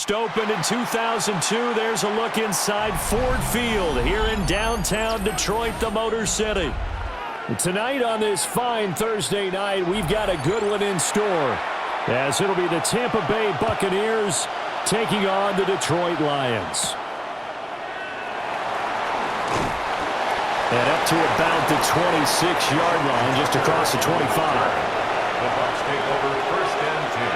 first opened in 2002. There's a look inside Ford Field here in downtown Detroit, the Motor City. Tonight on this fine Thursday night, we've got a good one in store, as it'll be the Tampa Bay Buccaneers taking on the Detroit Lions. And up to about the 26-yard line, just across the 25. The Bucs take over first and 10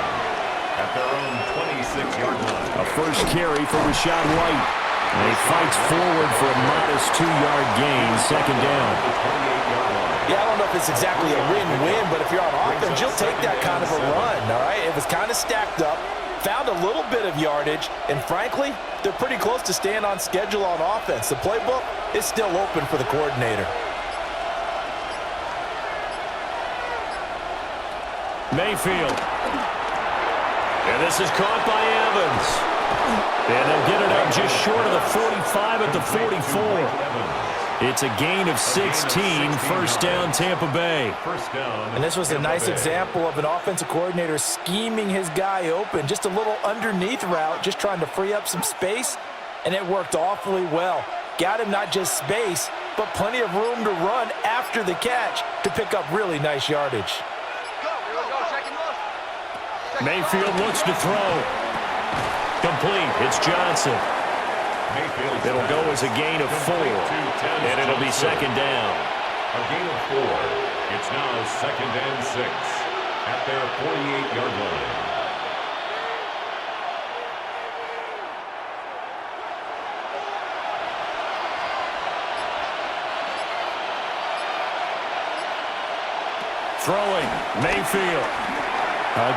at their own 26-yard line. A first carry for Rashad White. And he fights forward for a modest 2-yard gain, second down. Yeah, I don't know if it's exactly a win-win, but if you're on offense, you'll take that kind of a run, all right? It was kind of stacked up, found a little bit of yardage, and frankly, they're pretty close to staying on schedule on offense. The playbook is still open for the coordinator. Mayfield. And this is caught by Evans. And they'll get it up just short of the 45 at the 44. It's a gain of 16, first down Tampa Bay. And this was a nice example of an offensive coordinator scheming his guy open. Just a little underneath route, just trying to free up some space, and it worked awfully well. Got him not just space, but plenty of room to run after the catch to pick up really nice yardage. Mayfield looks to throw. Complete. It's Johnson. It'll go as a gain of 4, and it'll be second down. A gain of 4. It's now second and 6 at their 48-yard line. Throwing. Mayfield.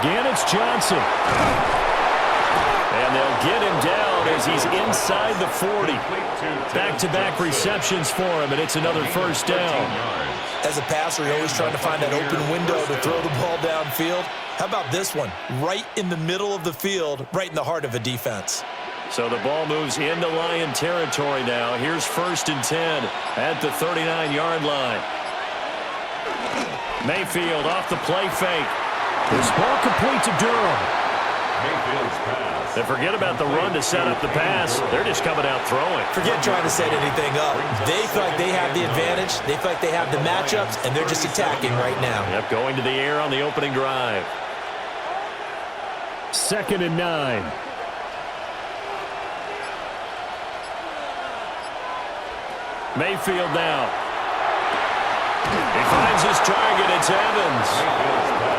Again, it's Johnson. And they'll get him down as he's inside the 40. Back-to-back receptions for him, and it's another first down. As a passer, you're always trying to find that open window to throw the ball downfield. How about this one? Right in the middle of the field, right in the heart of a defense. So the ball moves into Lion territory now. Here's first and 10 at the 39-yard line. Mayfield off the play fake. This ball complete to Durham. Mayfield's pass. And forget about the run to set up the pass. They're just coming out throwing. Forget trying to set anything up. They feel like they have the advantage. They feel like they have the matchups, and they're just attacking right now. Yep, going to the air on the opening drive. Second and 9. Mayfield now. He finds his target. It's Evans.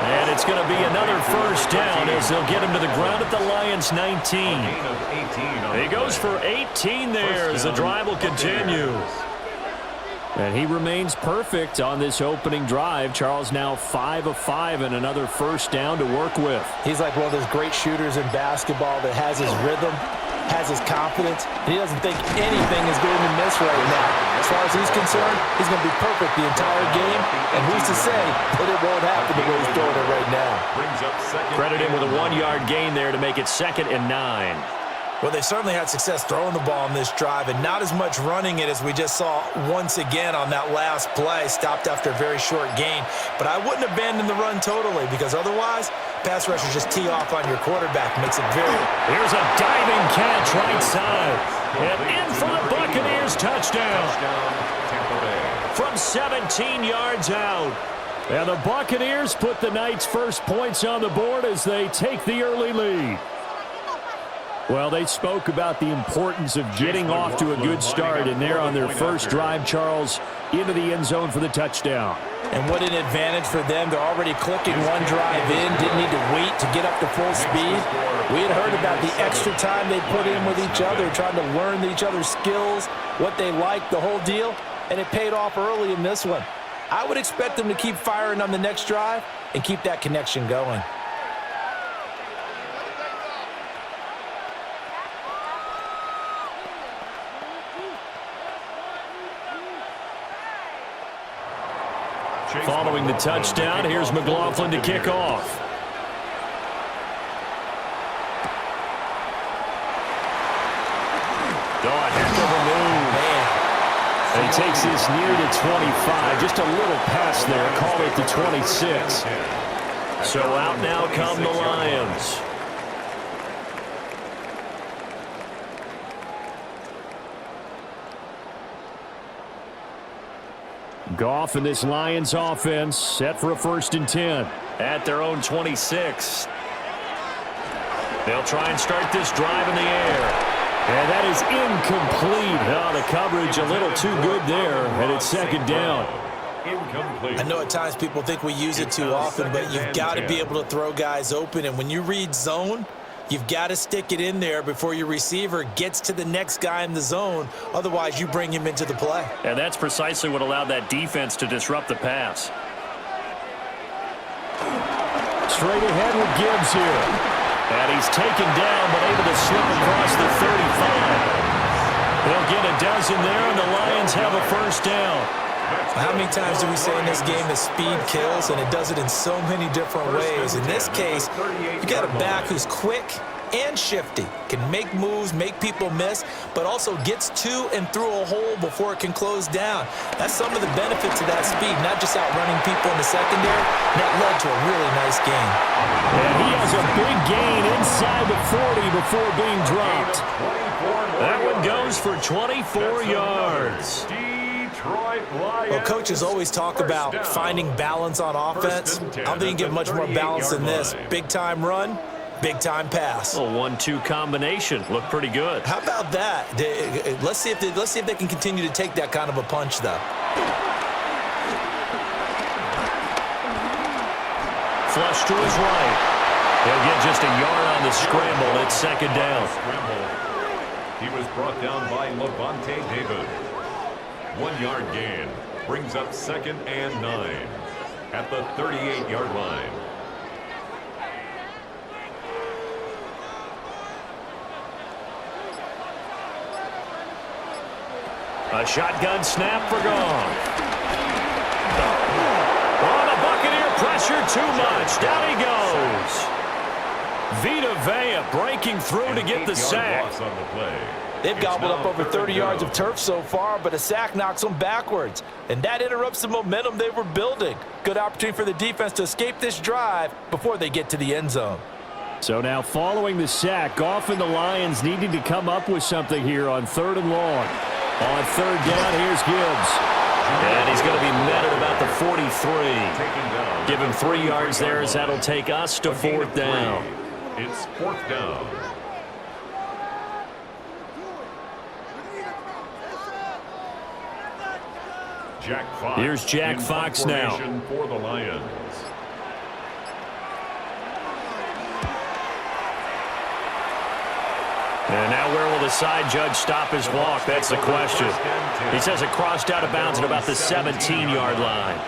And it's going to be another first down as they'll get him to the ground at the Lions' 19. He goes for 18 there as the drive will continue. And he remains perfect on this opening drive. Charles now 5 of 5 and another first down to work with. He's like one of those great shooters in basketball that has his rhythm, has his confidence, and he doesn't think anything is going to miss right now. As far as he's concerned, he's going to be perfect the entire game, and who's to say that it won't happen the way he's doing it right now. Credit him with a 1-yard gain there to make it second and 9. Well, they certainly had success throwing the ball on this drive, and not as much running it as we just saw once again on that last play. Stopped after a very short gain. But I wouldn't abandon the run totally, because otherwise, pass rushers just tee off on your quarterback. Makes it very... Here's a diving catch right side. And in for the Buccaneers touchdown. From 17 yards out. And the Buccaneers put the night's first points on the board as they take the early lead. Well, they spoke about the importance of getting off to a good start, and they're on their first drive, Charles, into the end zone for the touchdown. And what an advantage for them. They're already clicking one drive in, didn't need to wait to get up to full speed. We had heard about the extra time they put in with each other, trying to learn each other's skills, what they like, the whole deal, and it paid off early in this one. I would expect them to keep firing on the next drive and keep that connection going. Following the touchdown, here's McLaughlin to kick off. Oh, heck of a move. And he takes this near to 25. Just a little pass there. Call it the 26. So out now come the Lions. Goff and this Lions offense set for a 1st and 10. At their own 26. They'll try and start this drive in the air. And that is incomplete. Oh, the coverage a little too good there, and it's 2nd down. Incomplete. I know at times people think we use it too often, but you've got to be able to throw guys open. And when you read zone, you've got to stick it in there before your receiver gets to the next guy in the zone. Otherwise, you bring him into the play. And that's precisely what allowed that defense to disrupt the pass. Straight ahead with Gibbs here. And he's taken down, but able to slip across the 35. They'll get a dozen there, and the Lions have a 1st down. How many times do we say in this game that speed kills, and it does it in so many different ways? In this case, you got a back who's quick and shifty, can make moves, make people miss, but also gets to and through a hole before it can close down. That's some of the benefits of that speed, not just outrunning people in the secondary. That led to a really nice gain. And he has a big gain inside the 40 before being dropped. That one goes for 24 yards. Well, coaches always talk about finding balance on offense. I don't think you get much more balance than this. Big-time run, big-time pass. A 1-2 combination. Looked pretty good. How about that? Let's see if they can continue to take that kind of a punch, though. Flush to his right. He'll get just a yard on the scramble. It's 2nd down. He was brought down by Levante David. 1-yard gain brings up 2nd and 9 at the 38-yard line. A shotgun snap for Goff. Oh, the Buccaneer pressure too much. Down he goes. Vita Vea breaking through to get the sack. On the play. They've gobbled up over 30 yards of turf so far, but a sack knocks them backwards. And that interrupts the momentum they were building. Good opportunity for the defense to escape this drive before they get to the end zone. So now following the sack, Goff and the Lions needing to come up with something here on 3rd and long. On 3rd down, here's Gibbs. And he's going to be met at about the 43. Give him 3 yards there as that'll take us to 4th down. It's 4th down. Jack Fox. Here's Jack Fox now. For the Lions. And now where will the side judge stop his walk? That's the question. He says it crossed out of bounds at about the 17-yard line.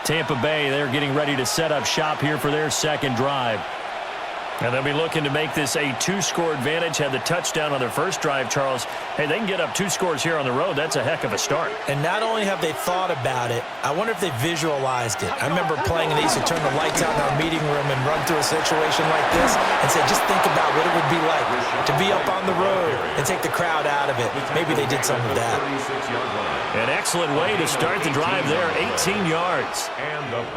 Tampa Bay, they're getting ready to set up shop here for their 2nd drive. And they'll be looking to make this a 2-score advantage. Had the touchdown on their first drive, Charles. Hey, they can get up 2 scores here on the road. That's a heck of a start. And not only have they thought about it, I wonder if they visualized it. I remember playing, and they used to turn the lights out in our meeting room and run through a situation like this and say, just think about what it would be like to be up on the road and take the crowd out of it. Maybe they did some of that. An excellent way to start the drive there, 18 yards.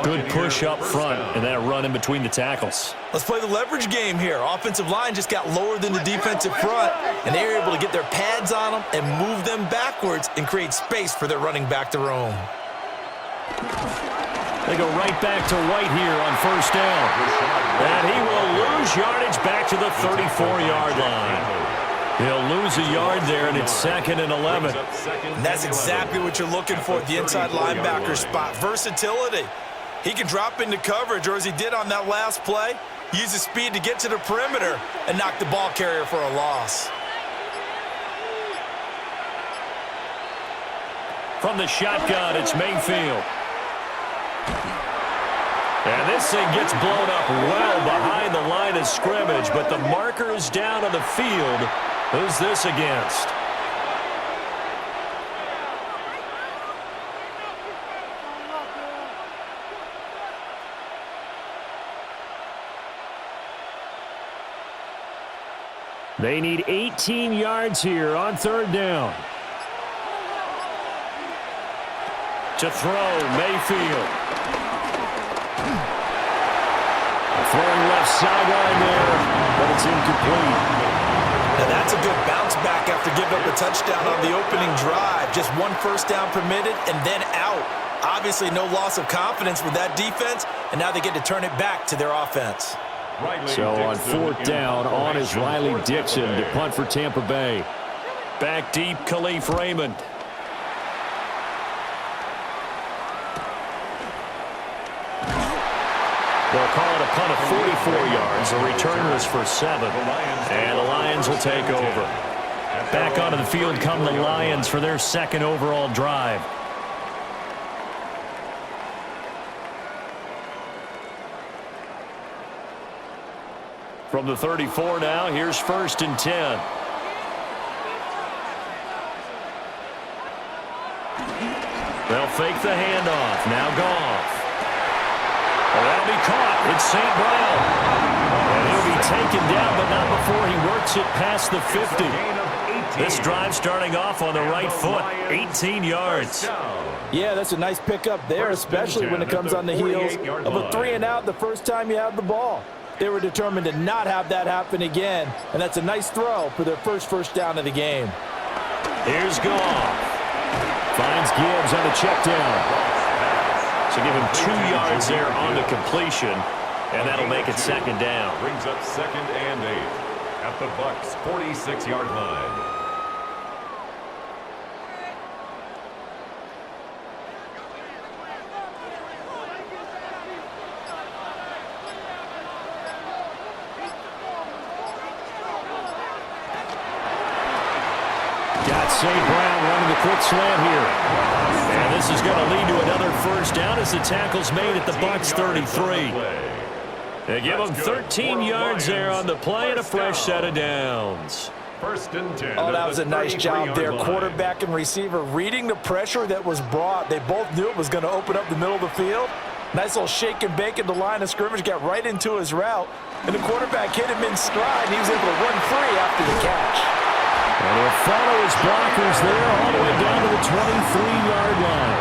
Good push up front, and that run in between the tackles. Let's play the leverage game here. Offensive line just got lower than the defensive front, and they were able to get their pads on them and move them backwards and create space for their running back to roam. They go right back to White here on 1st down. And he will lose yardage back to the 34-yard line. He'll lose a yard there, and it's 2nd and 11. And that's exactly what you're looking for at the inside linebacker spot. Versatility. He can drop into coverage, or as he did on that last play, use his speed to get to the perimeter and knock the ball carrier for a loss. From the shotgun, it's Mayfield. And this thing gets blown up well behind the line of scrimmage, but the marker is down on the field. Who's this against? They need 18 yards here on 3rd down. To throw, Mayfield. Throwing left sideline there, but it's incomplete. Now that's a good bounce back after giving up a touchdown on the opening drive. Just one first down permitted and then out. Obviously no loss of confidence with that defense, and now they get to turn it back to their offense. So on fourth down, on is Riley Dixon to punt for Tampa Bay. Back deep, Khalif Raymond. They'll call it a punt of 44 yards. The return was for 7. And the Lions will take over. Back onto the field come the Lions for their second overall drive. From the 34 now, here's 1st and 10. They'll fake the handoff. Now Goff. That'll be caught. It's St. Brown. And he'll be taken down, but not before he works it past the 50. This drive starting off on the right foot. 18 yards. Yeah, that's a nice pickup there, especially when it comes on the heels of a 3-and-out the first time you have the ball. They were determined to not have that happen again, and that's a nice throw for their first down of the game. Here's Goff. Finds Gibbs on the check down. So give him 2 yards there on the completion, and that'll make it 2nd down. Brings up 2nd and 8 at the Bucs' 46-yard line. Got St. Brown running the quick slant here. And this is going to lead to another first down as the tackle's made at the Bucs' 33. They give them 13 yards there on the play and a fresh set of downs. 1st and 10. Oh, that was a nice job there. Quarterback and receiver reading the pressure that was brought. They both knew it was going to open up the middle of the field. Nice little shake and bake at the line of scrimmage, got right into his route. And the quarterback hit him in stride, and he was able to run free after the catch. And he'll follow his blockers there all the way down to the 23-yard line.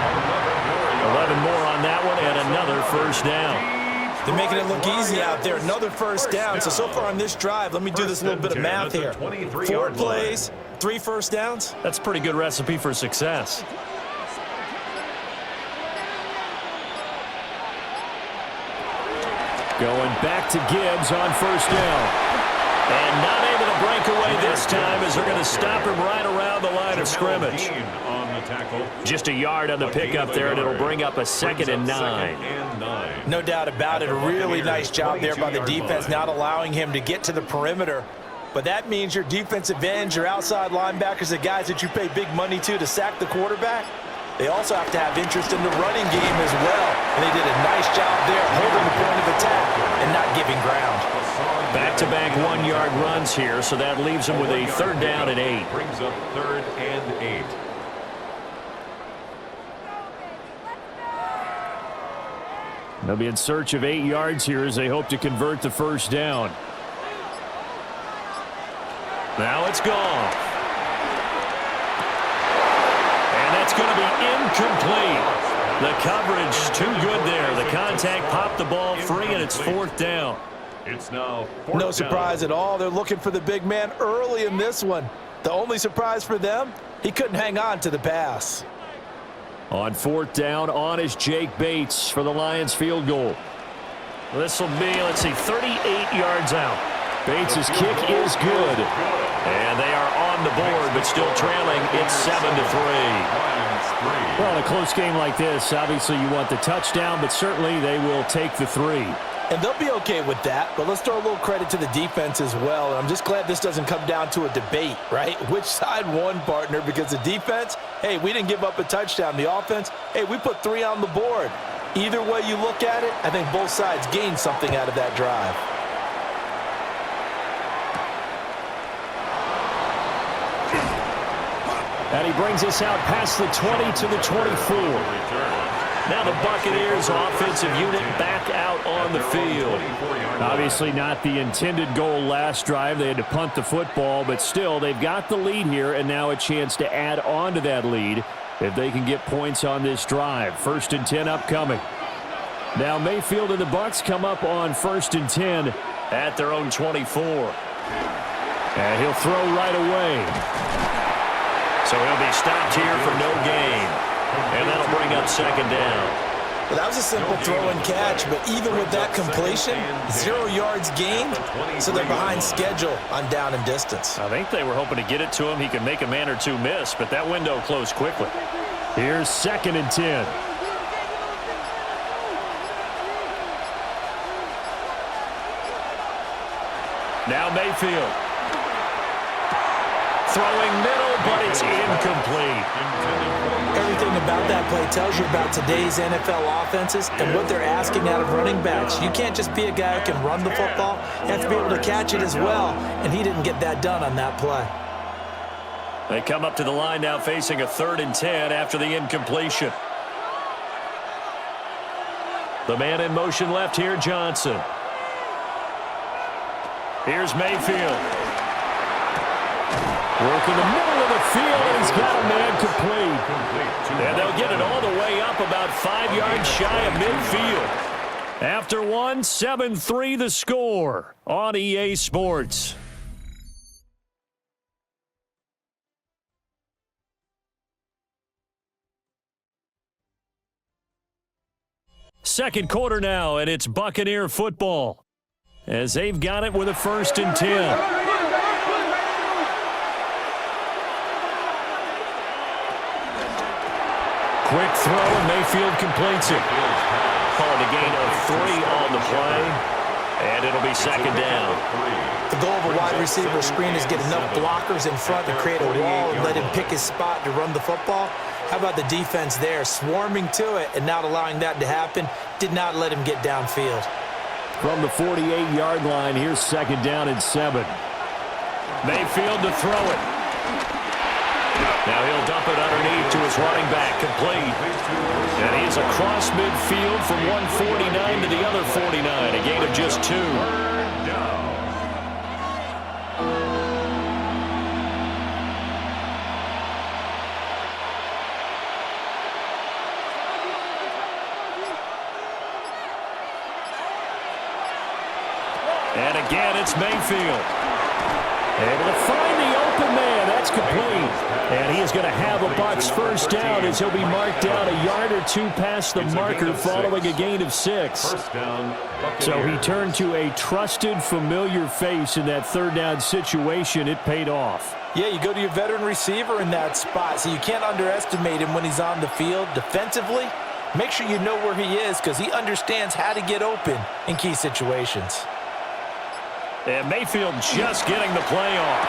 11 more on that one and another first down. They're making it look easy out there. Another first down. So far on this drive, let me do this little bit of math here. 4 plays, 3 first downs. That's a pretty good recipe for success. Going back to Gibbs on first down. And not able to break away this time as they're going to stop him right around the line of scrimmage. Just a yard on the pickup there, and it'll bring up a 2nd and 9. No doubt about it. A really nice job there by the defense, not allowing him to get to the perimeter. But that means your defensive ends, your outside linebackers, the guys that you pay big money to sack the quarterback, they also have to have interest in the running game as well. And they did a nice job there holding the point of attack and not giving ground. Back-to-back 1-yard runs here, so that leaves them with a 3rd down and 8. Brings up 3rd and 8. They'll be in search of 8 yards here as they hope to convert the first down. Now it's gone. And that's going to be incomplete. The coverage too good there. The contact popped the ball free, and it's 4th down. It's now no surprise at all. They're looking for the big man early in this one. The only surprise for them, he couldn't hang on to the pass. On 4th down, on is Jake Bates for the Lions field goal. This will be, 38 yards out. Bates' kick is good. And they are on the board, but still trailing. It's 7-3. Well, in a close game like this, obviously you want the touchdown, but certainly they will take the 3. And they'll be okay with that, but let's throw a little credit to the defense as well. And I'm just glad this doesn't come down to a debate, right? Which side won, partner? Because the defense, hey, we didn't give up a touchdown. The offense, hey, we put 3 on the board. Either way you look at it, I think both sides gained something out of that drive. And he brings us out past the 20 to the 24. Now the Buccaneers offensive unit back out on the field. Obviously not the intended goal last drive. They had to punt the football, but still they've got the lead here, and now a chance to add on to that lead if they can get points on this drive. 1st and 10 upcoming. Now Mayfield and the Bucs come up on 1st and 10 at their own 24. And he'll throw right away. So he'll be stopped here for no gain. And that'll bring up second down. Well, that was a simple throw and catch, but even with that completion, 0 yards gained, so they're behind schedule on down and distance. I think they were hoping to get it to him. He could make a man or two miss, but that window closed quickly. Here's 2nd and 10. Now Mayfield. Throwing middle, but it's incomplete. Everything about that play tells you about today's NFL offenses and what they're asking out of running backs. You can't just be a guy who can run the football. You have to be able to catch it as well, and he didn't get that done on that play. They come up to the line now facing a 3rd and 10 after the incompletion. The man in motion left here, Johnson. Here's Mayfield. Working the middle of the field, and he's got a man complete. And they'll get it all the way up about 5 yards shy of midfield. After one, 7-3 the score on EA Sports. Second quarter now, and it's Buccaneer football as they've got it with a 1st and 10. Quick throw, and Mayfield completes it. Called a gain of 3 on the play, and it'll be 2nd down. The goal of a wide receiver screen is get enough blockers in front to create a wall and let him pick his spot to run the football. How about the defense there, swarming to it and not allowing that to happen? Did not let him get downfield. From the 48-yard line, here's 2nd down and 7. Mayfield to throw it. Now he'll dump it underneath to his running back, complete. And he's across midfield from one 49 to the other 49, a gain of just 2. And again, it's Mayfield. Able to find the open man. That's complete. And he is going to have a Bucs 1st down as he'll be marked down a yard or 2 past the marker following a gain of 6. So he turned to a trusted, familiar face in that 3rd down situation. It paid off. Yeah, you go to your veteran receiver in that spot, so you can't underestimate him when he's on the field defensively. Make sure you know where he is because he understands how to get open in key situations. And Mayfield just getting the play off.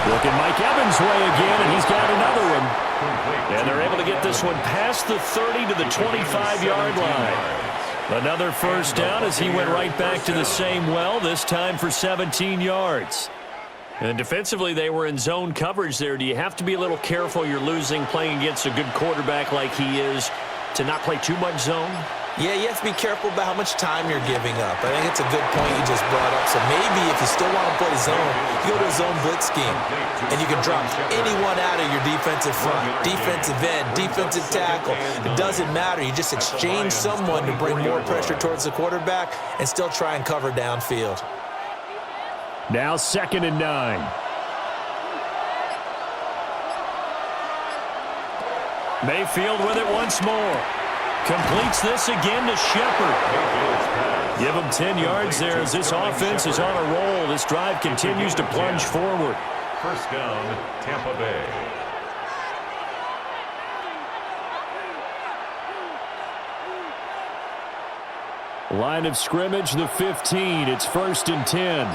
Looking Mike Evans' way again, and he's got another one. And they're able to get this one past the 30 to the 25-yard line. Another 1st down as he went right back to the same well, this time for 17 yards. And defensively, they were in zone coverage there. Do you have to be a little careful you're losing playing against a good quarterback like he is to not play too much zone? Yeah, you have to be careful about how much time you're giving up. I think it's a good point you just brought up. So maybe if you still want to play zone, you go to a zone blitz scheme, and you can drop anyone out of your defensive front, defensive end, defensive tackle. It doesn't matter. You just exchange someone to bring more pressure towards the quarterback and still try and cover downfield. Now 2nd and 9. Mayfield with it once more. Completes this again to Shepard. Give him 10 yards there as this offense is on a roll. This drive continues to plunge forward. 1st down, Tampa Bay. Line of scrimmage, the 15. It's 1st and 10.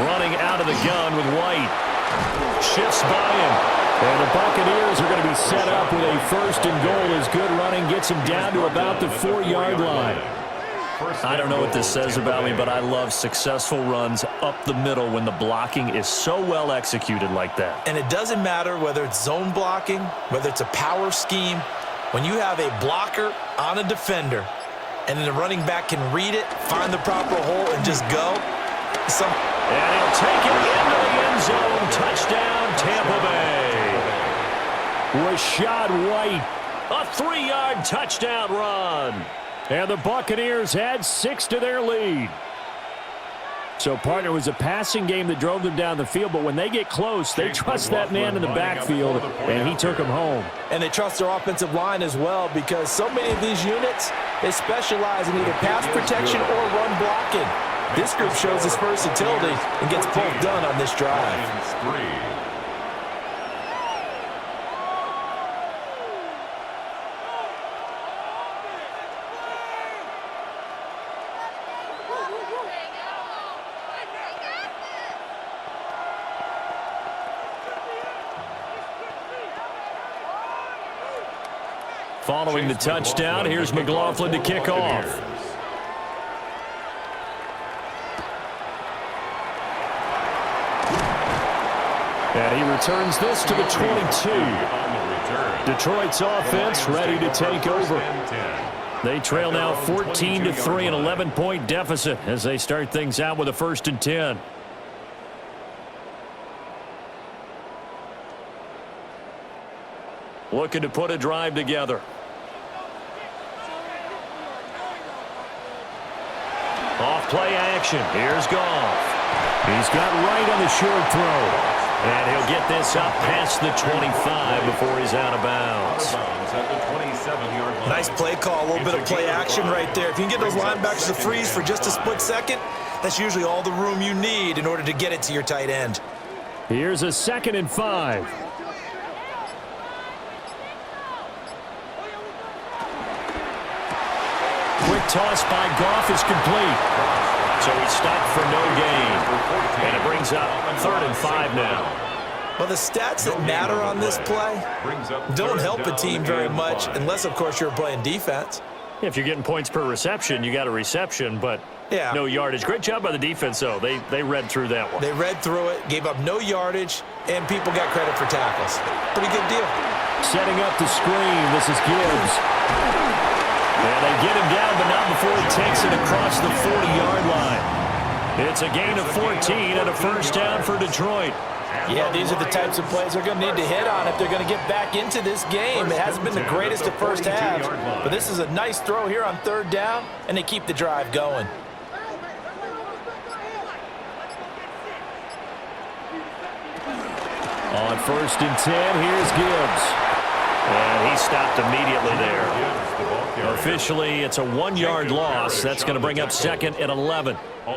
Running out of the gun with White. Shifts by him. And the Buccaneers are going to be set up with a 1st and goal as good running gets him down to about the 4-yard line. I don't know what this says about me, but I love successful runs up the middle when the blocking is so well executed like that. And it doesn't matter whether it's zone blocking, whether it's a power scheme. When you have a blocker on a defender and then the running back can read it, find the proper hole, and just go. And he'll take it into the end zone. Touchdown, Tampa Bay. Rashad White, a 3-yard touchdown run. And the Buccaneers add 6 to their lead. So, partner, it was a passing game that drove them down the field, but when they get close, they trust that man in the backfield, and he took them home. And they trust their offensive line as well, because so many of these units, they specialize in either pass protection or run blocking. This group shows its versatility and gets both done on this drive. Following the touchdown, here's McLaughlin to kick off. And he returns this to the 22. Detroit's offense ready to take over. They trail now 14-3, an 11-point deficit as they start things out with a 1st and 10. Looking to put a drive together. Off play action. Here's Goff. He's got right on the short throw. And he'll get this up past the 25 before he's out of bounds. Nice play call, a little bit of play action right there. If you can get those linebackers to freeze for just a split second, that's usually all the room you need in order to get it to your tight end. Here's a 2nd and 5. Quick toss by Goff is complete. So he stopped for no gain. And it brings up 3rd and 5 now. Well, the stats that matter on this play don't help a team very much unless, of course, you're playing defense. If you're getting points per reception, you got a reception, but no yardage. Great job by the defense, though. They read through that one. They read through it, gave up no yardage, and people got credit for tackles. Pretty good deal. Setting up the screen. This is Gibbs. And they get him down, but not before he takes it across the 40-yard line. It's a gain of 14 and a 1st down for Detroit. Yeah, these are the types of plays they're going to need to hit on if they're going to get back into this game. It hasn't been the greatest of first halves, but this is a nice throw here on 3rd down, and they keep the drive going. On 1st and 10, here's Gibbs. And he stopped immediately there. Officially, it's a 1-yard loss. That's going to bring up 2nd and 11.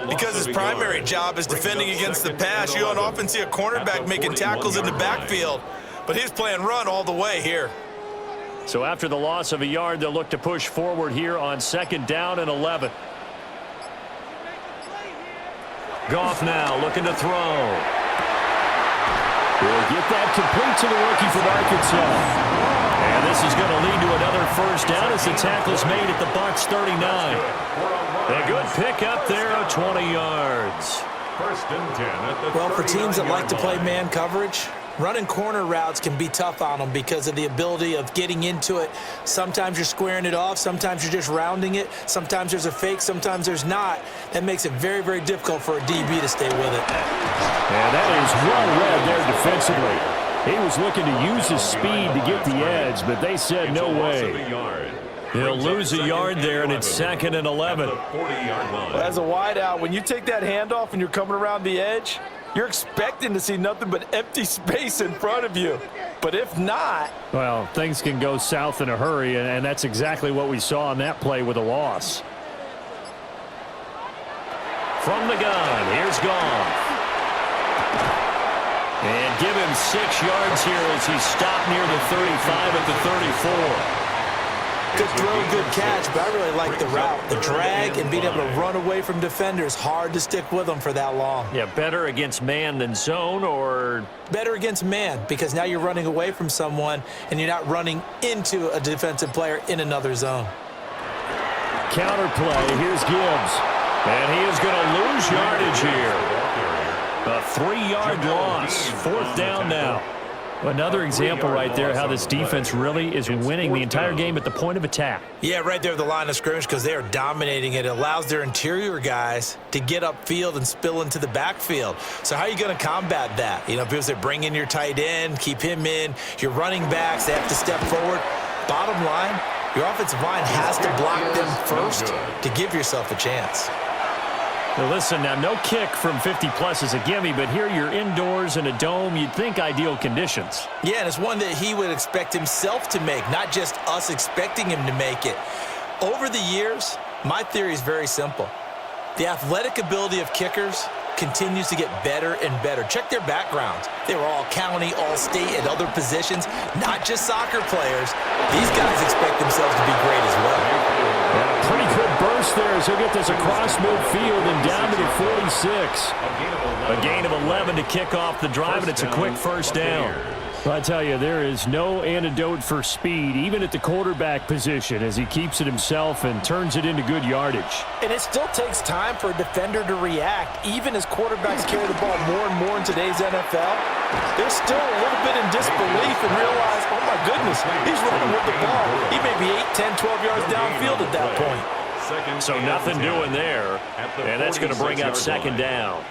Because his primary job is defending against the pass, you don't often see a cornerback making tackles in the backfield. But he's playing run all the way here. So after the loss of a yard, they'll look to push forward here on 2nd down and 11. Goff now looking to throw. We'll get that complete to the rookie from Arkansas. And this is going to lead to another 1st down as the tackle's made at the Bucs 39. A good pick up there of 20 yards. 1st and 10 at the well, for teams that like to play man coverage, running corner routes can be tough on them because of the ability of getting into it. Sometimes you're squaring it off. Sometimes you're just rounding it. Sometimes there's a fake. Sometimes there's not. That makes it very, very difficult for a DB to stay with it. And that is well read there defensively. He was looking to use his speed to get the edge, but they said no way. He'll lose a yard there, and it's 2nd and 11. Well, as a wideout, when you take that handoff and you're coming around the edge, you're expecting to see nothing but empty space in front of you. But if not... well, things can go south in a hurry, and that's exactly what we saw on that play with a loss. From the gun, here's Goff. And give him 6 yards here as he's stopped near the 35 at the 34. Good throw, good catch, but I really like the route. The drag and being able to run away from defenders, hard to stick with them for that long. Yeah, better against man than zone, or? Better against man, because now you're running away from someone and you're not running into a defensive player in another zone. Counter play, here's Gibbs. And he is going to lose yardage here. A 3-yard loss, 4th down now. Another example right there how this defense really is winning the entire game at the point of attack. Yeah, right there at the line of scrimmage because they are dominating it. It allows their interior guys to get upfield and spill into the backfield. So how are you going to combat that? You know, because they bring in your tight end, keep him in. Your running backs, they have to step forward. Bottom line, your offensive line has to block them first to give yourself a chance. Now listen, now no kick from 50-plus is a gimme, but here you're indoors in a dome. You'd think ideal conditions. Yeah, and it's one that he would expect himself to make, not just us expecting him to make it. Over the years, my theory is very simple. The athletic ability of kickers continues to get better and better. Check their backgrounds. They were all county, all state, at other positions, not just soccer players. These guys expect themselves to be great as well. And a pretty good burst there as he'll get this across midfield and down to the 46. A gain of 11 to kick off the drive, and it's a quick first down. I tell you, there is no antidote for speed, even at the quarterback position, as he keeps it himself and turns it into good yardage. And it still takes time for a defender to react, even as quarterbacks carry the ball more and more in today's NFL. They're still a little bit in disbelief and realize, oh my goodness, he's running with the ball. He may be 8, 10, 12 yards downfield at that point. So nothing doing there, and that's going to bring up second down.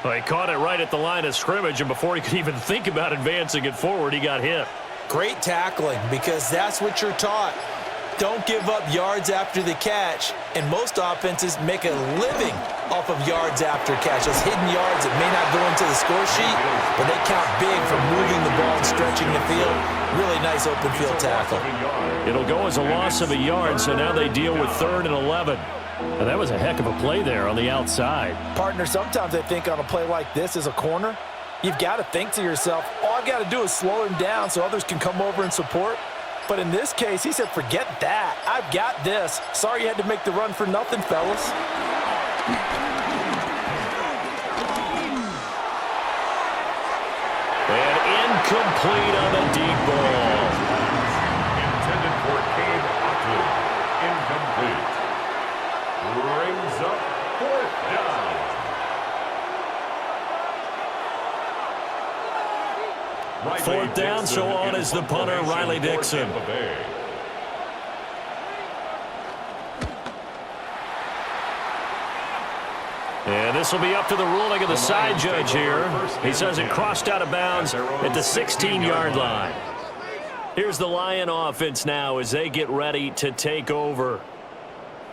Well, he caught it right at the line of scrimmage, and before he could even think about advancing it forward, he got hit. Great tackling, because that's what you're taught. Don't give up yards after the catch, and most offenses make a living off of yards after catch. Those hidden yards that may not go into the score sheet, but they count big for moving the ball and stretching the field. Really nice open field tackle. It'll go as a loss of a yard, so now they deal with 3rd and 11. And that was a heck of a play there on the outside. Partner, sometimes I think on a play like this as a corner, you've got to think to yourself, all I got to do is slow him down so others can come over and support. But in this case, he said, forget that. I've got this. Sorry you had to make the run for nothing, fellas. And incomplete on a deep ball. Intended for Cade Otton. Incomplete. Brings up 4th down. Fourth down, so on is the punter, Riley Dixon. And this will be up to the ruling of the side judge here. He says it crossed out of bounds at the 16-yard line. Here's the Lion offense now as they get ready to take over.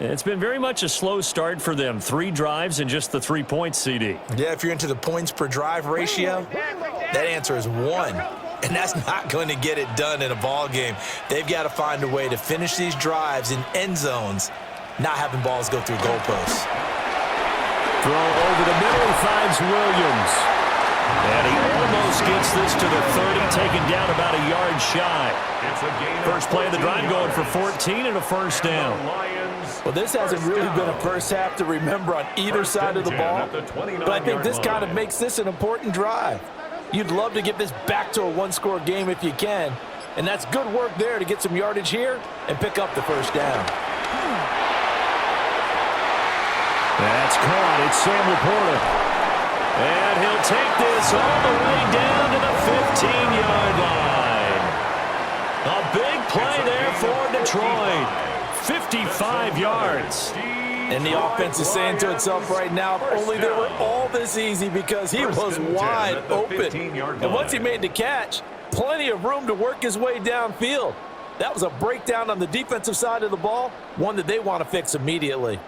It's been very much a slow start for them. 3 drives and just the 3 points, CD. Yeah, if you're into the points per drive ratio, that answer is 1. And that's not going to get it done in a ball game. They've got to find a way to finish these drives in end zones, not having balls go through goalposts. Throw over the middle, he finds Williams. And he almost gets this to the 30, taken down about a yard shy. First play of the drive going for 14 and a first down. Well, this hasn't really been a first half to remember on either side of the ball, but I think this kind of makes this an important drive. You'd love to get this back to a one-score game if you can, and that's good work there to get some yardage here and pick up the first down. That's caught. It's Sam Laporta. And he'll take this all the way down to the 15-yard line. A big play there for Detroit. 55 yards. And the offense is saying to itself right now, if only they were all this easy, because he was wide open. And once he made the catch, plenty of room to work his way downfield. That was a breakdown on the defensive side of the ball, one that they want to fix immediately.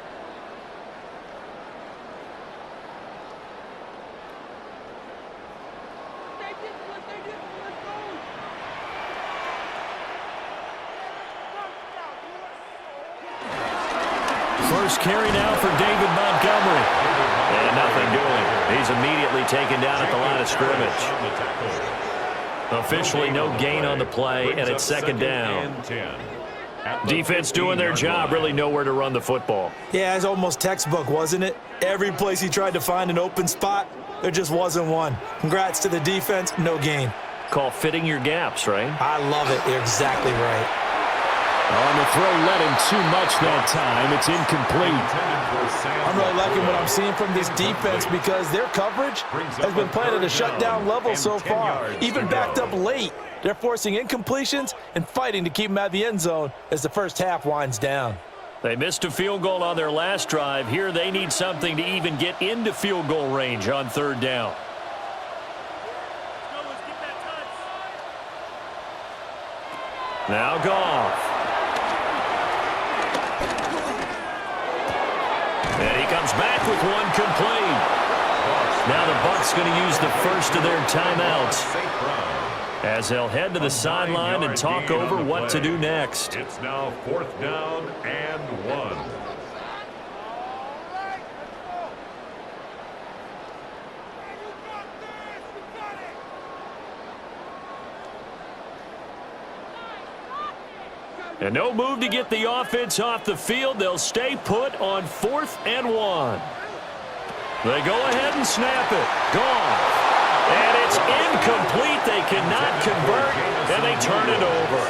First carry now for David Montgomery. And nothing doing. He's immediately taken down at the line of scrimmage. Officially no gain on the play, and it's second down. Defense doing their job, really nowhere to run the football. Yeah, it's almost textbook, wasn't it? Every place he tried to find an open spot, there just wasn't one. Congrats to the defense, no gain. Call fitting your gaps, right? I love it. You're exactly right. On the throw, let him too much that time. It's incomplete. I'm really liking what I'm seeing from this defense, because their coverage has been playing at a shutdown level so far, even backed up late. They're forcing incompletions and fighting to keep them out of the end zone as the first half winds down. They missed a field goal on their last drive. Here they need something to even get into field goal range on third down. Now Goff. And he comes back with one complete. Now the Bucs going to use the first of their timeouts as they'll head to the sideline and talk over what to do next. It's now 4th down and 1. And no move to get the offense off the field. They'll stay put on 4th and 1. They go ahead and snap it. Gone. And it's incomplete. They cannot convert, and they turn it over.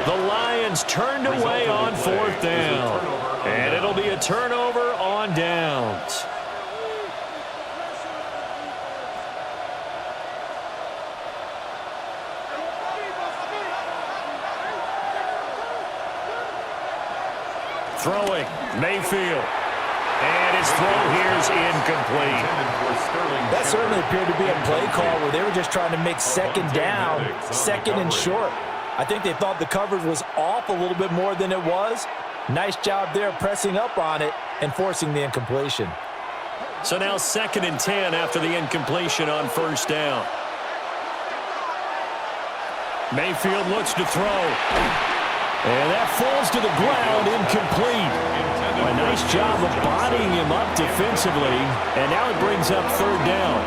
The Lions turned away on 4th down. And it'll be a turnover on downs. Throwing, Mayfield. And his throw here is incomplete. That certainly appeared to be a play call where they were just trying to make second down, second and short. I think they thought the coverage was off a little bit more than it was. Nice job there pressing up on it and forcing the incompletion. So now 2nd and 10 after the incompletion on 1st down. Mayfield looks to throw. And that falls to the ground, incomplete. A nice job of bodying him up defensively, and now it brings up 3rd down.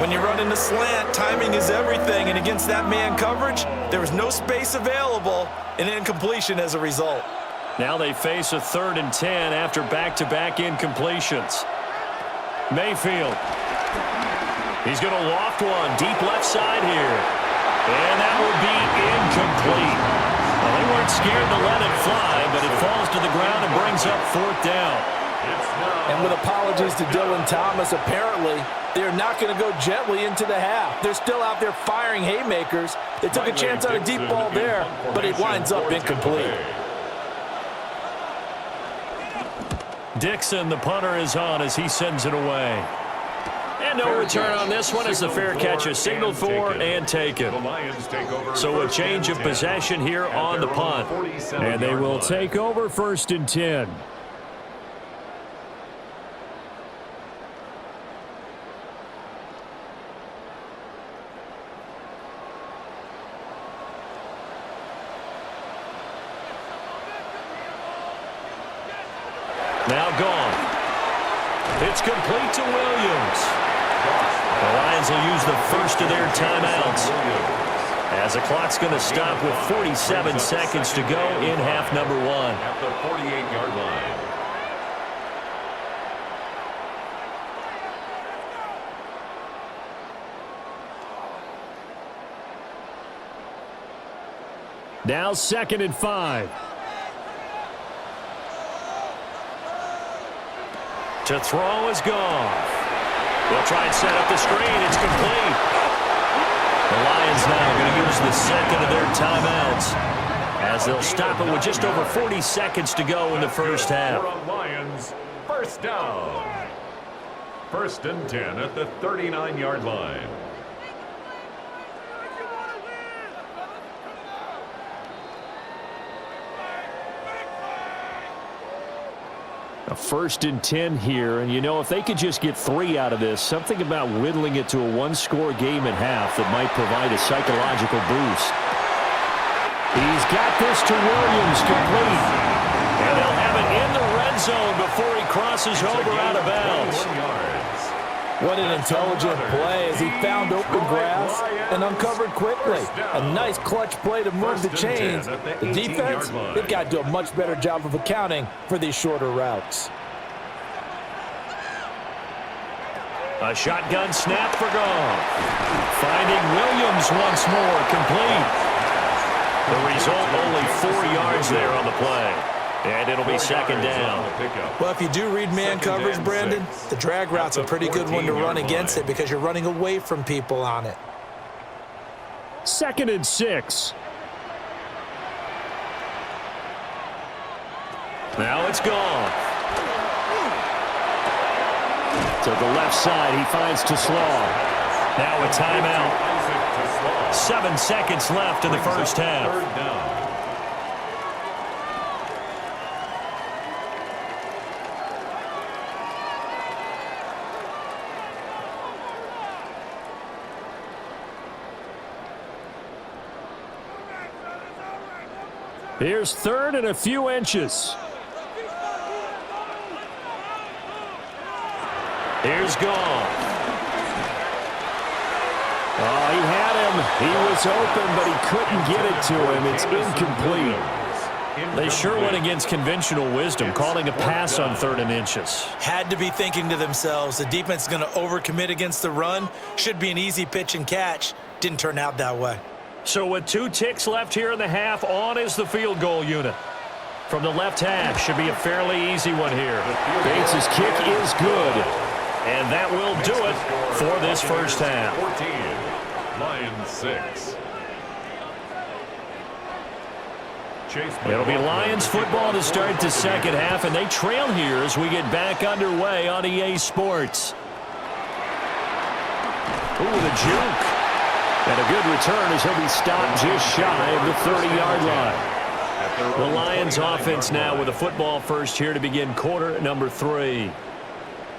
When you run in the slant, timing is everything, and against that man coverage, there was no space available, and incompletion as a result. Now they face a 3rd and 10 after back-to-back incompletions. Mayfield. He's going to loft one, deep left side here. And that will be incomplete. Well, they weren't scared to let it fly, but it falls to the ground and brings up 4th down. And with apologies to Dylan Thomas, apparently they're not going to go gently into the half. They're still out there firing haymakers. They took a chance on a deep ball there, but it winds up incomplete. Dixon, the punter, is on as he sends it away. And no return on this one as the fair catch is signaled for and taken. So a change of possession here on the punt. And they will take over 1st and 10. Now gone. It's complete to Williams. The Lions will use the first of their timeouts as the clock's going to stop with 47 seconds to go in half number 1. At the 48-yard line. Now 2nd and 5. To throw is gone. They'll try and set up the screen. It's complete. The Lions now going to use the 2nd of their timeouts as they'll stop it with just over 40 seconds to go in the first half. Lions, 1st down. 1st and 10 at the 39-yard line. A 1st and 10 here, and you know, if they could just get 3 out of this, something about whittling it to a 1-score game at half that might provide a psychological boost. He's got this to Williams, complete. And they'll have it in the red zone before he crosses over out of bounds. What an intelligent play as he found open grass and uncovered quickly. A nice clutch play to move the chains. The defense, they've got to do a much better job of accounting for these shorter routes. A shotgun snap for Goff. Finding Williams once more, complete. The result, only 4 yards there on the play. And it'll be 2nd down. Well, if you do read man coverage, Brandon, the drag route's a pretty good one to run against it because you're running away from people on it. 2nd and 6. Now it's gone. To the left side, he finds Slaw. Now a timeout. 7 seconds left in the first half. Here's third and a few inches. Here's Goff. Oh, he had him. He was open, but he couldn't get it to him. It's incomplete. They sure went against conventional wisdom, calling a pass on 3rd and inches. Had to be thinking to themselves, the defense is going to overcommit against the run. Should be an easy pitch and catch. Didn't turn out that way. So with 2 ticks left here in the half, on is the field goal unit. From the left half, should be a fairly easy one here. Bates' kick is good. And that will do it for this first half. 14, Lions 6. It'll be Lions football to start the second half, and they trail here as we get back underway on EA Sports. Ooh, the juke. And a good return as he'll be stopped just shy of the 30-yard line. The Lions offense now with a football first here to begin quarter number 3.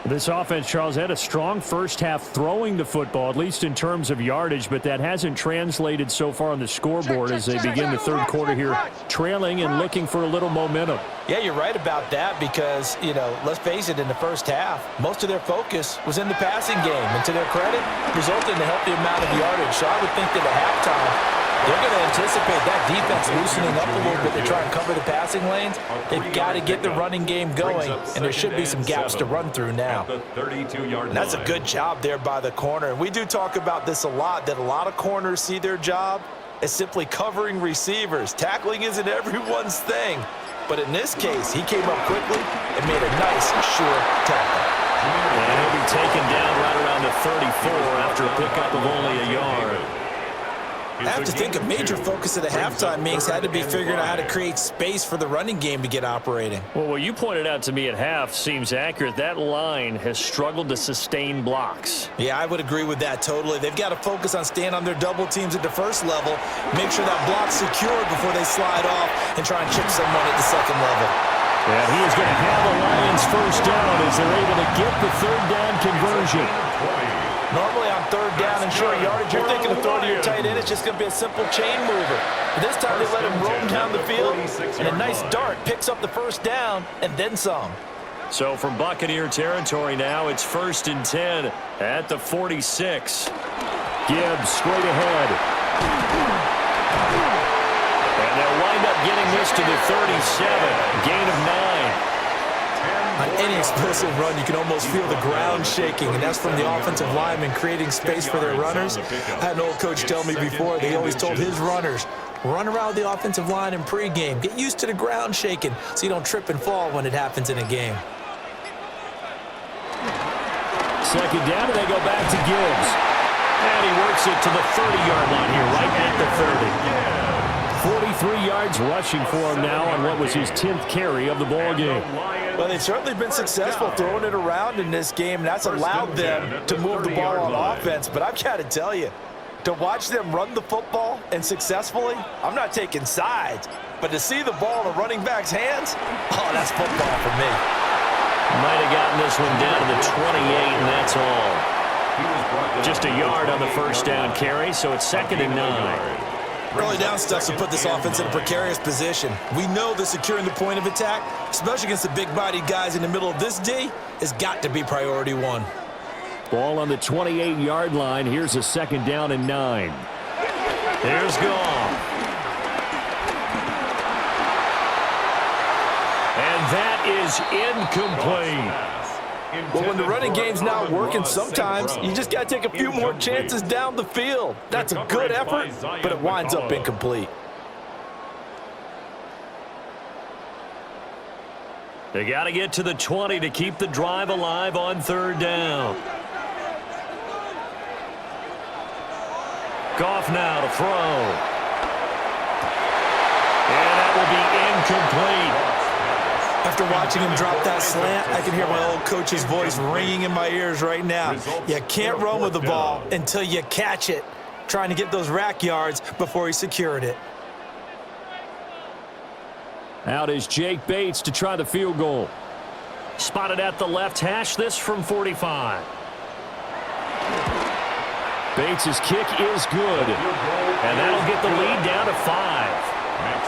This offense, Charles, had a strong first half throwing the football, at least in terms of yardage, but that hasn't translated so far on the scoreboard as they begin the third quarter here, trailing and looking for a little momentum. Yeah, you're right about that because, you know, let's face it, in the first half, most of their focus was in the passing game. And to their credit, resulted in a healthy amount of yardage. So I would think that at halftime, they're going to anticipate that defense loosening up a little bit to try and cover the passing lanes. They've got to get the running game going, and there should be some gaps to run through now. And that's a good job there by the corner. And we do talk about this a lot, that a lot of corners see their job as simply covering receivers. Tackling isn't everyone's thing. But in this case, he came up quickly and made a nice, sure tackle. And he'll be taken down right around the 34 after a pickup of only a yard. I have to think a major focus of the halftime meetings had to be figuring out how to create space for the running game to get operating. Well, what you pointed out to me at half seems accurate. That line has struggled to sustain blocks. Yeah, I would agree with that totally. They've got to focus on staying on their double teams at the first level, make sure that block's secured before they slide off and try and chip someone at the second level. And he is going to have the Lions first down as they're able to get the third down conversion. Normally on third down and short yardage, you're thinking of throwing to your tight end. It's just going to be a simple chain mover. But this time they let him roam down the field, and a nice dart picks up the first down and then some. So from Buccaneer territory now, it's 1st and 10 at the 46. Gibbs straight ahead. And they'll wind up getting this to the 37. Gain of 9. On any explosive run, you can almost feel the ground shaking, and that's from the offensive linemen creating space for their runners. I had an old coach tell me before, they always told his runners, run around the offensive line in pregame. Get used to the ground shaking so you don't trip and fall when it happens in a game. Second down, and they go back to Gibbs. And he works it to the 30-yard line here, right at the 30. 43 yards rushing for him now on what was his 10th carry of the ball game. Well, they've certainly been successful throwing it around in this game, and that's allowed them to move the ball on offense. But I've got to tell you, to watch them run the football and successfully, I'm not taking sides, but to see the ball in a running back's hands, oh, that's football for me. Might have gotten this one down to the 28, and that's all. Just a yard on the first down carry, so it's 2nd and 9. Early down stuff to put this offense in a precarious position. We know that securing the point of attack, especially against the big-bodied guys in the middle of this D, has got to be priority 1. Ball on the 28-yard line. Here's a 2nd down and 9. There's Goff. And that is incomplete. Well, when the running game's not working, sometimes you just got to take a few more chances down the field. That's a good effort, but it winds up incomplete. They got to get to the 20 to keep the drive alive on 3rd down. Goff now to throw. And that will be incomplete. After watching him drop that slant, I can hear my old coach's voice ringing in my ears right now. You can't run with the ball until you catch it. Trying to get those rack yards before he secured it. Out is Jake Bates to try the field goal. Spotted at the left hash, this from 45. Bates' kick is good. And that'll get the lead down to 5.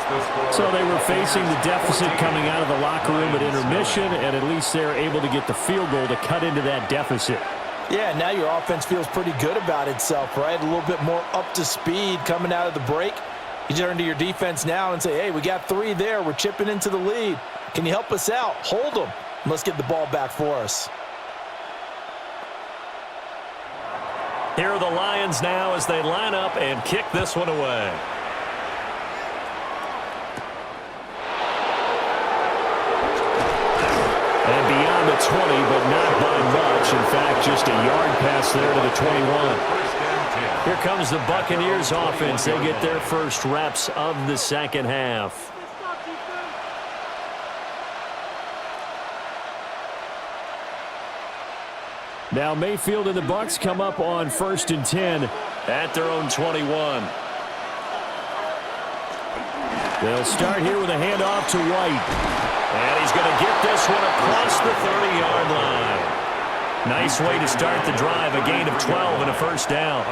the score. So they were facing the deficit coming out of the locker room at intermission, and at least they're able to get the field goal to cut into that deficit. Yeah, now your offense feels pretty good about itself, right? A little bit more up to speed coming out of the break. You turn to your defense now and say, hey, we got 3 there. We're chipping into the lead. Can you help us out? Hold them. Let's get the ball back for us. Here are the Lions now as they line up and kick this one away. And beyond the 20, but not by much. In fact, just a yard pass there to the 21. Here comes the Buccaneers offense. They get their first reps of the second half. Now Mayfield and the Bucs come up on 1st and 10 at their own 21. They'll start here with a handoff to White. And he's going to get this one across the 30-yard line. Nice way to start the drive. A gain of 12 and a first down.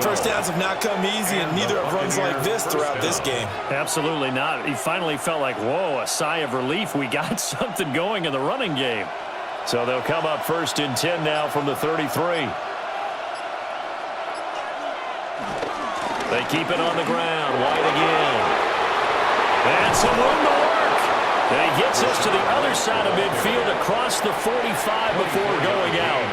First downs have not come easy, and neither have runs like this throughout this game. Absolutely not. He finally felt like, whoa, a sigh of relief. We got something going in the running game. So they'll come up 1st and 10 now from the 33. They keep it on the ground. White again. And some room to work. And he gets us to the other side of midfield across the 45 before going out.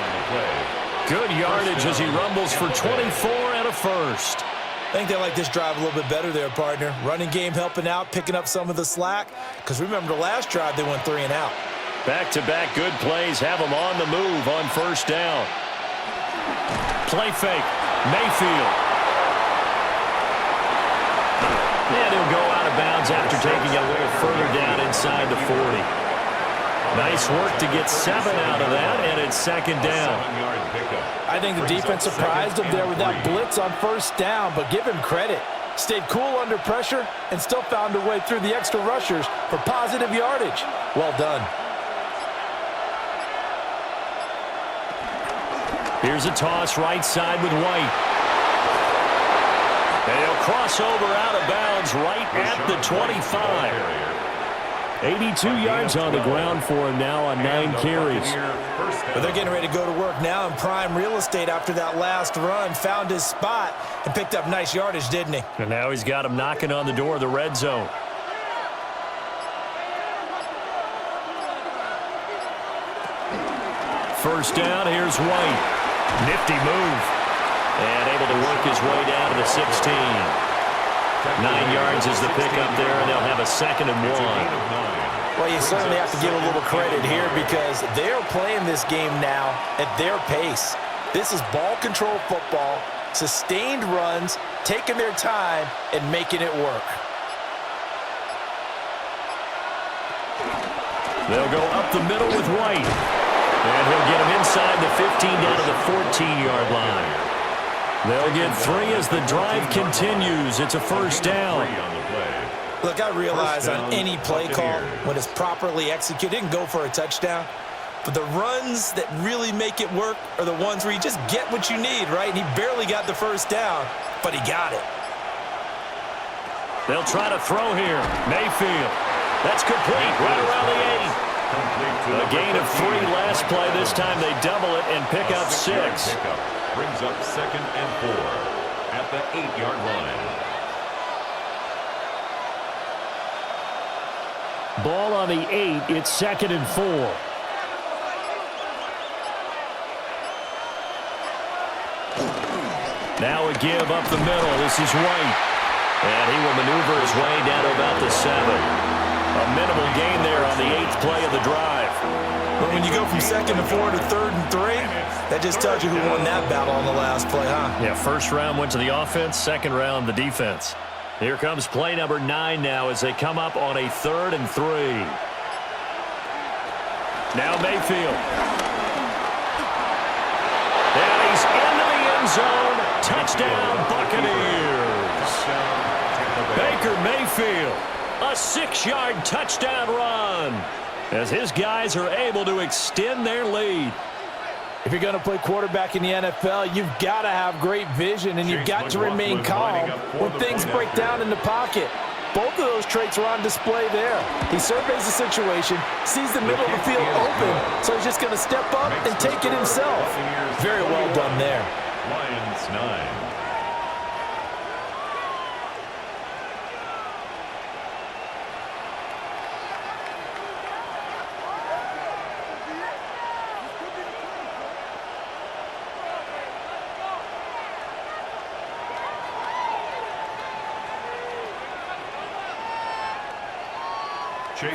Good yardage as he rumbles for 24 and a first. I think they like this drive a little bit better there, partner. Running game helping out, picking up some of the slack. Because remember the last drive, they went 3 and out. Back-to-back good plays have them on the move on first down. Play fake. Mayfield. And he'll go out of bounds after taking it a little further down inside the 40. Nice work to get 7 out of that, and it's 2nd down. I think the defense surprised him there with that blitz on first down, but give him credit. Stayed cool under pressure and still found a way through the extra rushers for positive yardage. Well done. Here's a toss right side with White. And he'll cross over out of bounds right at the 25. 82 yards on the ground for him now on 9 carries. But they're getting ready to go to work now in prime real estate after that last run. Found his spot and picked up nice yardage, didn't he? And now he's got him knocking on the door of the red zone. First down, here's White. Nifty move. And able to work his way down to the 16. 9 yards is the pickup there, and they'll have a 2nd and 1. Well, you certainly have to give a little credit here because they're playing this game now at their pace. This is ball control football, sustained runs, taking their time, and making it work. They'll go up the middle with White. And he'll get him inside the 15 down to the 14-yard line. They'll get 3 as the drive continues. It's a first down. Look, I realize on any play call, when it's properly executed, it can go for a touchdown. But the runs that really make it work are the ones where you just get what you need, right? And he barely got the first down, but he got it. They'll try to throw here. Mayfield. That's complete right around the 8. A gain of 3 last play. This time they double it and pick up 6. Brings up 2nd and 4 at the 8-yard line. Ball on the 8. It's 2nd and 4. Now a give up the middle. This is White. And he will maneuver his way down to about the 7. A minimal gain there on the 8th play of the drive. But when you go from 2nd and 4 to 3rd and 3, that just tells you who won that battle on the last play, huh? Yeah, first round went to the offense, second round the defense. Here comes play number 9 now as they come up on a 3rd and 3. Now Mayfield. And he's into the end zone. Touchdown, Buccaneers. Baker Mayfield. A 6-yard touchdown run as his guys are able to extend their lead. If you're going to play quarterback in the NFL, you've got to have great vision and you've got to remain calm when things break down in the pocket. Both of those traits are on display there. He surveys the situation, sees the middle of the field open, so he's just going to step up and take it himself. Very well done there. Lions 9.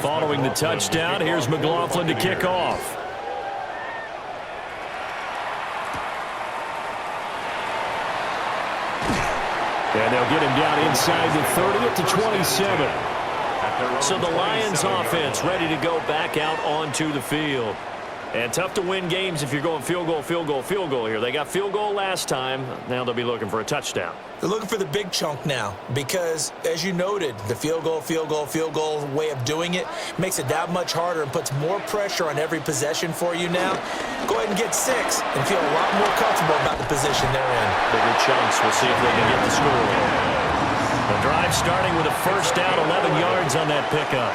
Following the touchdown, here's McLaughlin to kick off. And they'll get him down inside the 30 at the 27. So the Lions offense ready to go back out onto the field. And tough to win games if you're going field goal, field goal, field goal here. They got field goal last time. Now they'll be looking for a touchdown. They're looking for the big chunk now because, as you noted, the field goal way of doing it makes it that much harder and puts more pressure on every possession for you now. Go ahead and get 6 and feel a lot more comfortable about the position they're in. Bigger chunks. We'll see if they can get the score. The drive starting with a first down, 11 yards on that pickup.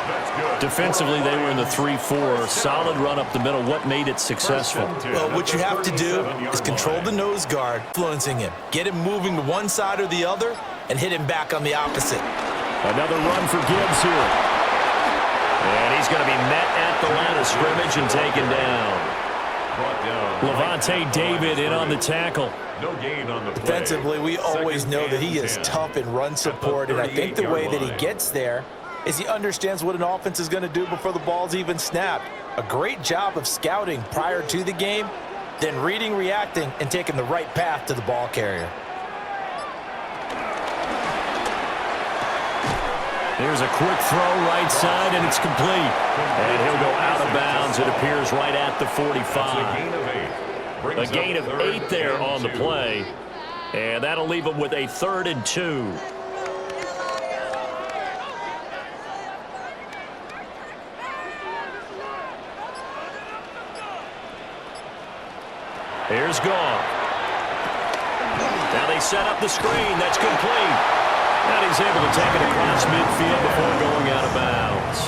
Defensively, they were in the 3-4. Solid run up the middle. What made it successful? Well, what you have to do is control the nose guard, influencing him. Get him moving to one side or the other, and hit him back on the opposite. Another run for Gibbs here. And he's going to be met at the line of scrimmage and taken down. Levante David in on the tackle. No gain on the play. Defensively, we always know that he is tough in run support, and I think the way that he gets there is he understands what an offense is going to do before the ball's even snapped. A great job of scouting prior to the game, then reading, reacting, and taking the right path to the ball carrier. Here's a quick throw right side, and it's complete. And he'll go out of bounds. It appears right at the 45. A gain of 8 there on the play. And that'll leave him with a 3rd and 2. Here's Goff. Now they set up the screen. That's complete. And he's able to take it across midfield before going out of bounds.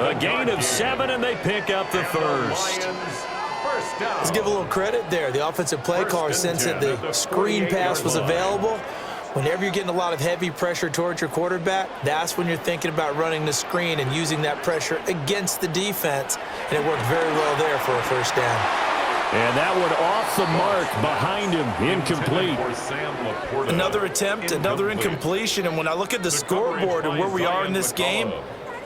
A gain of 7, and they pick up the first. Let's give a little credit there. The offensive play caller sensed that the screen pass was available. Whenever you're getting a lot of heavy pressure towards your quarterback, that's when you're thinking about running the screen and using that pressure against the defense. And it worked very well there for a first down. And that one off the mark behind him, incomplete. Another attempt, another incompletion, and when I look at the scoreboard and where we are in this game,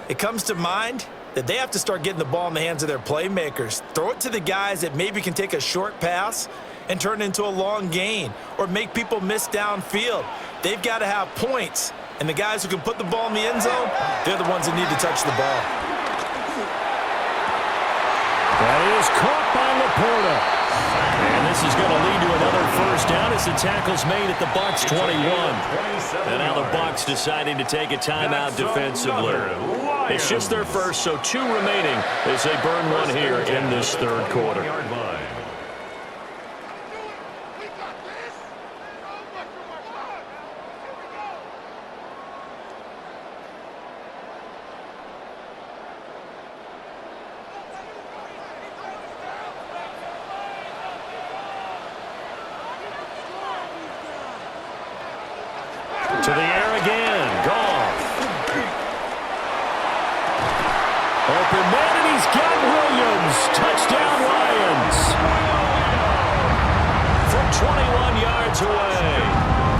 it comes to mind that they have to start getting the ball in the hands of their playmakers. Throw it to the guys that maybe can take a short pass and turn it into a long gain or make people miss downfield. They've got to have points, and the guys who can put the ball in the end zone, they're the ones that need to touch the ball. That is caught by Laporta. And this is going to lead to another first down as the tackle's made at the Bucs 21. And now the Bucs deciding to take a timeout defensively. It's just their first, so 2 remaining as they burn one here in this 3rd quarter. To the air again. Goff. Open man, and he's got Williams. Touchdown, Lions. From 21 yards away.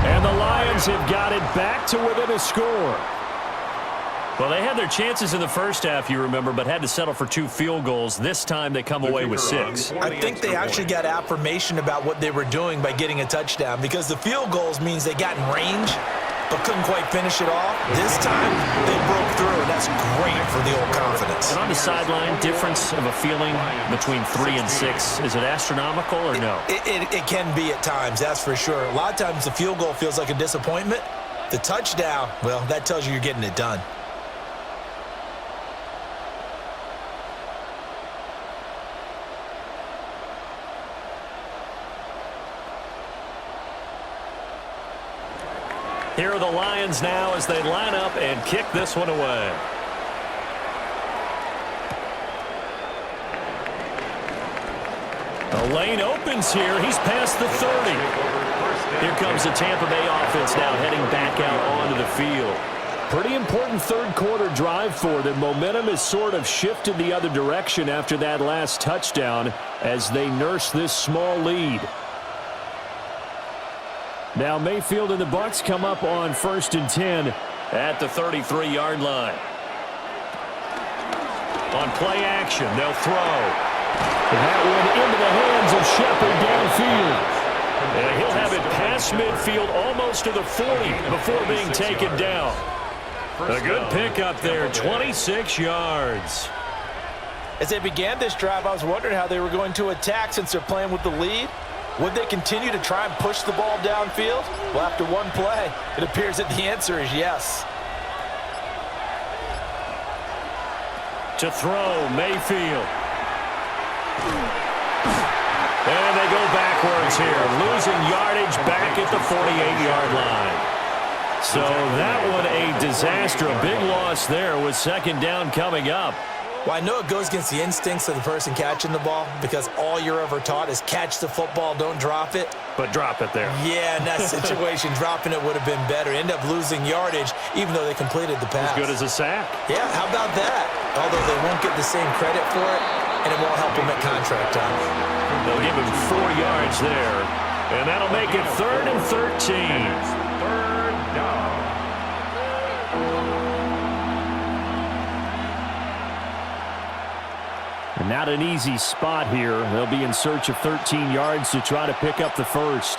And the Lions have got it back to within a score. Well, they had their chances in the first half, you remember, but had to settle for 2 field goals. This time they come away with 6. I think they actually got affirmation about what they were doing by getting a touchdown because the field goals means they got in range but couldn't quite finish it off. This time, they broke through, and that's great for the old confidence. And on the sideline, difference of a feeling between 3 and 6, is it astronomical or no? It can be at times, that's for sure. A lot of times the field goal feels like a disappointment. The touchdown, well, that tells you you're getting it done. Here are the Lions now as they line up and kick this one away. The lane opens here. He's past the 30. Here comes the Tampa Bay offense now heading back out onto the field. Pretty important third quarter drive for them. Momentum has sort of shifted the other direction after that last touchdown as they nurse this small lead. Now Mayfield and the Bucs come up on 1st and 10 at the 33-yard line. On play action, they'll throw. That one into the hands of Shepard downfield. And he'll have it past midfield almost to the 40 before being taken down. A good pickup there, 26 yards. As they began this drive, I was wondering how they were going to attack since they're playing with the lead. Would they continue to try and push the ball downfield? Well, after one play, it appears that the answer is yes. To throw, Mayfield. And they go backwards here, losing yardage back at the 48-yard line. So that one a disaster, a big loss there with 2nd down coming up. Well, I know it goes against the instincts of the person catching the ball because all you're ever taught is catch the football, don't drop it. But drop it there. Yeah, in that situation, dropping it would have been better. End up losing yardage even though they completed the pass. As good as a sack. Yeah, how about that? Although they won't get the same credit for it, and it won't help them at contract time. They'll give him 4 yards there, and that'll make it 3rd and 13. 3rd down. And not an easy spot here. They'll be in search of 13 yards to try to pick up the first.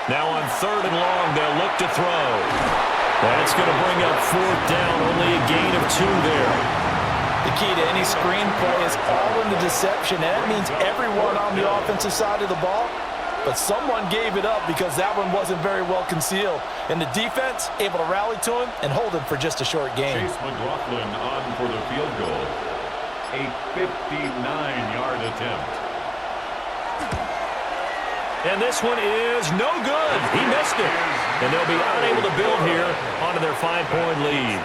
Now on 3rd and long, they'll look to throw. That's going to bring up 4th down, only a gain of 2 there. The key to any screenplay is all in the deception, and that means everyone on the offensive side of the ball. But someone gave it up because that one wasn't very well concealed. And the defense able to rally to him and hold him for just a short gain. Chase McLaughlin on for the field goal. A 59-yard attempt. And this one is no good. He missed it. And they'll be unable to build here onto their 5-point lead.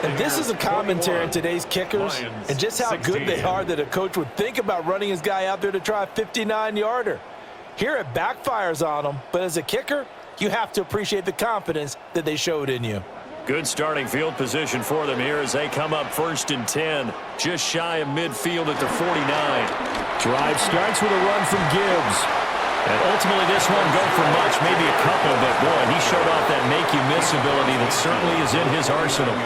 And this is a commentary on today's kickers and just how good they are that a coach would think about running his guy out there to try a 59-yarder. Here it backfires on them, but as a kicker, you have to appreciate the confidence that they showed in you. Good starting field position for them here as they come up 1st and 10, just shy of midfield at the 49. Drive starts with a run from Gibbs. And ultimately this won't go for much, maybe a couple, but boy, he showed off that make-you-miss ability that certainly is in his arsenal.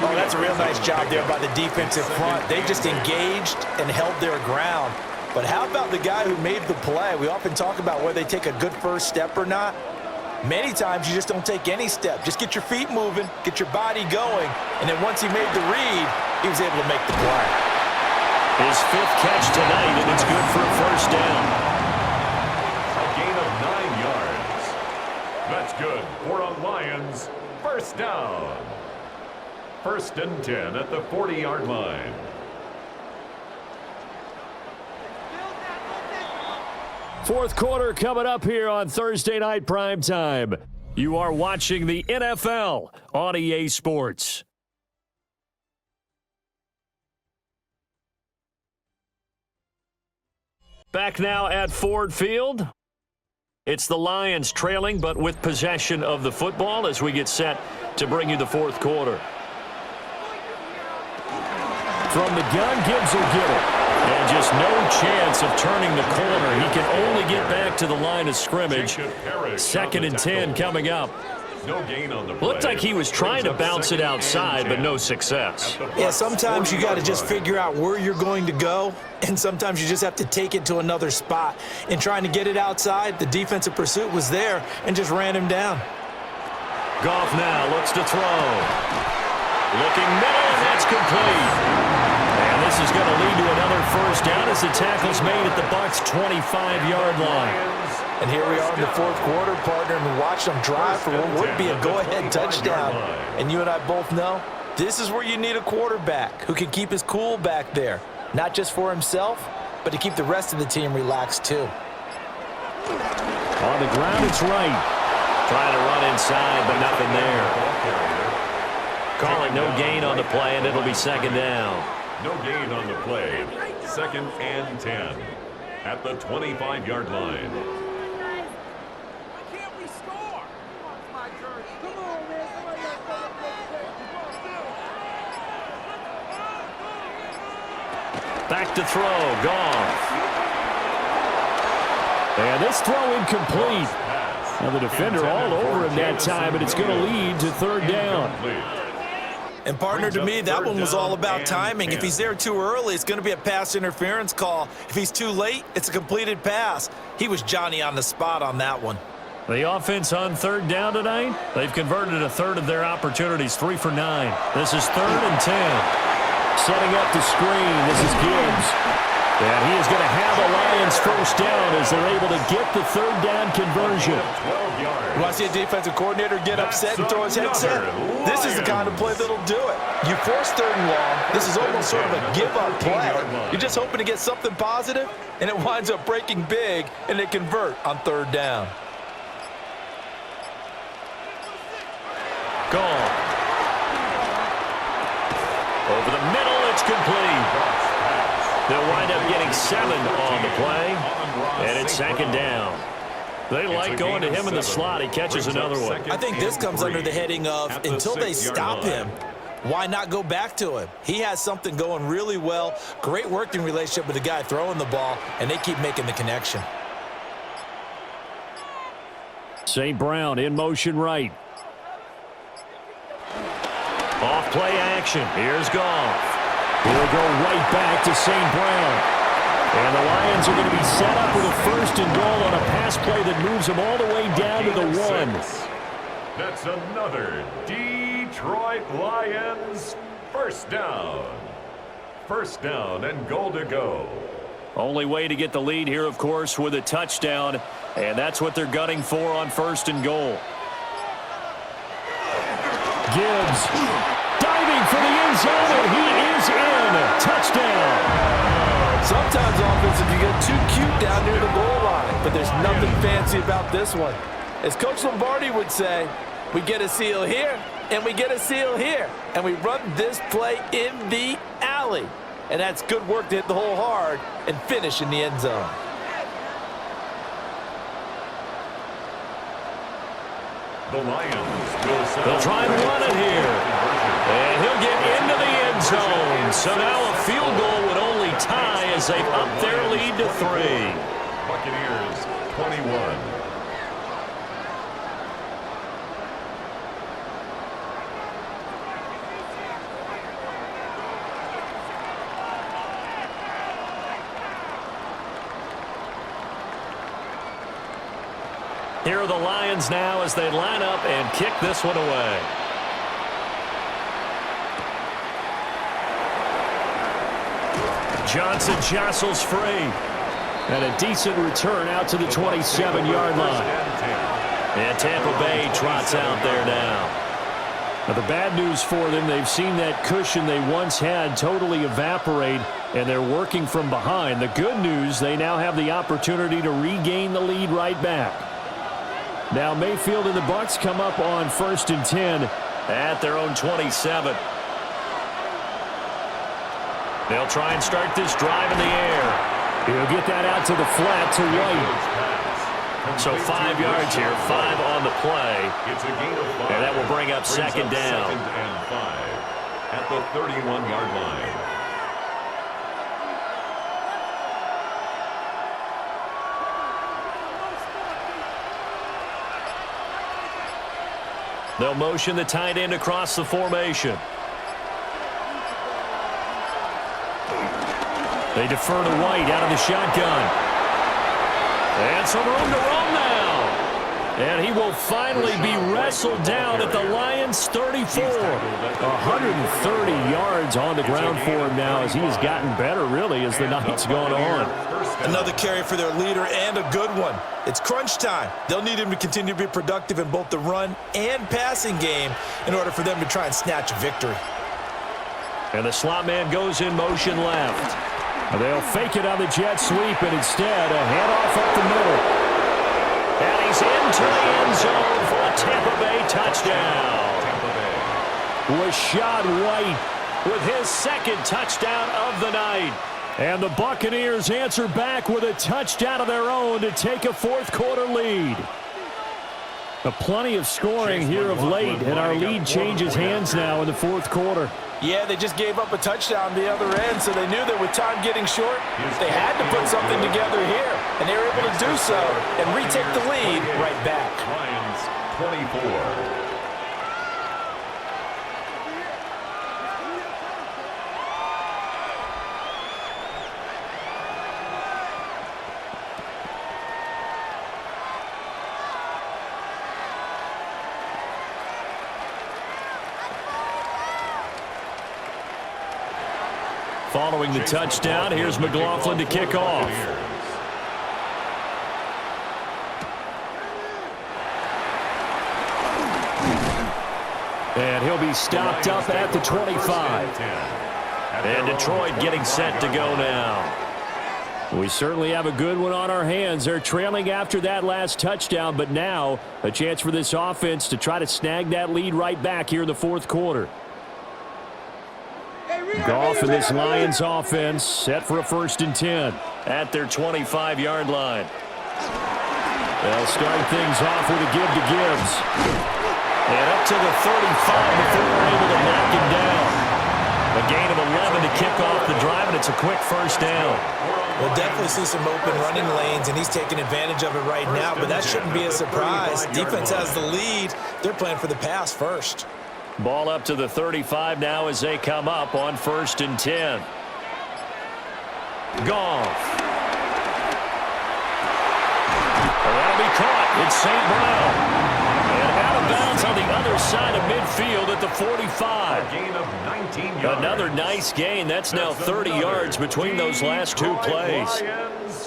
Oh, that's a real nice job there by the defensive front. They just engaged and held their ground. But how about the guy who made the play? We often talk about whether they take a good first step or not. Many times you just don't take any step. Just get your feet moving, get your body going, and then once he made the read, he was able to make the play. His 5th catch tonight, and it's good for a 1st down. A gain of 9 yards. That's good for a Lions 1st down. 1st and 10 at the 40-yard line. Fourth quarter coming up here on Thursday Night Primetime. You are watching the NFL on EA Sports. Back now at Ford Field. It's the Lions trailing, but with possession of the football as we get set to bring you the 4th quarter. From the gun, Gibbs will get it. And just no chance of turning the corner. He can only get back to the line of scrimmage. 2nd and 10 coming up. No gain on the play. Looked like he was trying to bounce it outside, but no success. Yeah, sometimes you got to just figure out where you're going to go, and sometimes you just have to take it to another spot. In trying to get it outside, the defensive pursuit was there and just ran him down. Goff now looks to throw. Looking middle, and that's complete. And this is going to lead to another 1st down as the tackle's made at the Bucs' 25-yard line. And here we are in the 4th quarter, partner, and we watched them drive for what would be a go-ahead touchdown. And you and I both know this is where you need a quarterback who can keep his cool back there, not just for himself, but to keep the rest of the team relaxed too. On the ground, it's right. Trying to run inside, but nothing there. Calling no gain on the play, and it'll be second down. No gain on the play. Second and 10 at the 25-yard line. Back to throw, Goff. And this throw incomplete. Now the defender all over him that time, and it's going to lead to third down. And partner, to me, that one was all about timing. If he's there too early, it's going to be a pass interference call. If he's too late, it's a completed pass. He was Johnny on the spot on that one. The offense on third down tonight, they've converted a third of their opportunities, 3 for 9. This is 3rd and 10. Setting up the screen, this is Gibbs. And he is going to have a Lions first down as they're able to get the third down conversion. You want to see a defensive coordinator get upset and throw his headset? This is the kind of play that'll do it. You force 3rd and long. This is almost sort of a give-up play. You're just hoping to get something positive, and it winds up breaking big, and they convert on 3rd down. Gone. Over the middle, it's complete. They'll wind up getting 7 on the play, and it's second down. They like going to him in the slot. He catches another one. I think this comes under the heading of until they stop him, why not go back to him? He has something going really well, great working relationship with the guy throwing the ball, and they keep making the connection. St. Brown in motion right. Off play action. Here's Goff. He'll go right back to St. Brown. And the Lions are going to be set up with a 1st and goal on a pass play that moves them all the way down to the 1. That's another Detroit Lions first down. First down and goal to go. Only way to get the lead here, of course, with a touchdown. And that's what they're gunning for on 1st and goal. Gibbs diving for the end zone, and he is in. Touchdown. Sometimes offensive, you get too cute down near the goal line, but there's nothing fancy about this one. As Coach Lombardi would say, we get a seal here, and we get a seal here, and we run this play in the alley. And that's good work to hit the hole hard and finish in the end zone. The Lions will They'll try and run it here. And he'll get into the end zone. So now a field goal would only tie as they up their lead to 3. Buccaneers 21. Here are the Lions now as they line up and kick this one away. Johnson jostles free. And a decent return out to the 27-yard line. And Tampa Bay trots out there now. Now, the bad news for them, they've seen that cushion they once had totally evaporate, and they're working from behind. The good news, they now have the opportunity to regain the lead right back. Now Mayfield and the Bucs come up on 1st and 10 at their own 27. They'll try and start this drive in the air. He'll get that out to the flat to White. So 5 yards here, 5 on the play. It's a gain of 5. And that will bring up second down. 2nd and 5 at the 31-yard line. They'll motion the tight end across the formation. They defer to White out of the shotgun. And some room to run now. And he will finally be wrestled down at the Lions' 34. 130 yards on the ground for him now as he has gotten better, really, as the night's gone on. Another carry for their leader and a good one. It's crunch time. They'll need him to continue to be productive in both the run and passing game in order for them to try and snatch a victory. And the slot man goes in motion left. They'll fake it on the jet sweep, and instead a handoff up the middle. And he's into the end zone for a Tampa Bay touchdown. Rashad White with his second touchdown of the night. And the Buccaneers answer back with a touchdown of their own to take a fourth-quarter lead. Plenty of scoring here of late, and our lead changes hands now in the fourth quarter. Yeah, they just gave up a touchdown the other end, so they knew that with time getting short, they had to put something together here. And they were able to do so and retake the lead right back. Lions 24. Following the touchdown, here's McLaughlin to kick off. And he'll be stopped up at the 25. And Detroit getting set to go now. We certainly have a good one on our hands. They're trailing after that last touchdown, but now a chance for this offense to try to snag that lead right back here in the fourth quarter. Goff and this Lions offense set for a 1st and 10 at their 25-yard line. They'll start things off with a give to Gibbs. And up to the 35 before they're able to knock him down. A gain of 11 to kick off the drive, and it's a quick 1st down. We'll definitely see some open running lanes, and he's taking advantage of it right now, but that shouldn't be a surprise. Defense has the lead. They're playing for the pass first. Ball up to the 35 now as they come up on 1st and 10. Goff. That'll be caught. It's St. Brown. And out of bounds on the other side of midfield at the 45. A gain of 19 yards. Another nice gain. That's now 30 yards between those last two plays.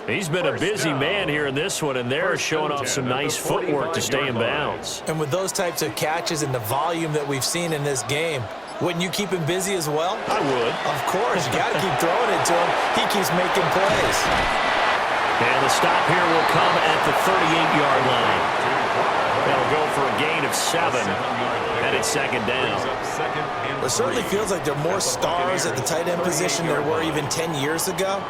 He's been a busy man here in this one, and they're showing off some nice footwork to stay in bounds. And with those types of catches and the volume that we've seen in this game, wouldn't you keep him busy as well? I would. Of course. You got to keep throwing it to him. He keeps making plays. And the stop here will come at the 38-yard line. That'll go for a gain of 7, and it's 2nd down. It certainly feels like there are more stars at the tight end position than there were even 10 years ago.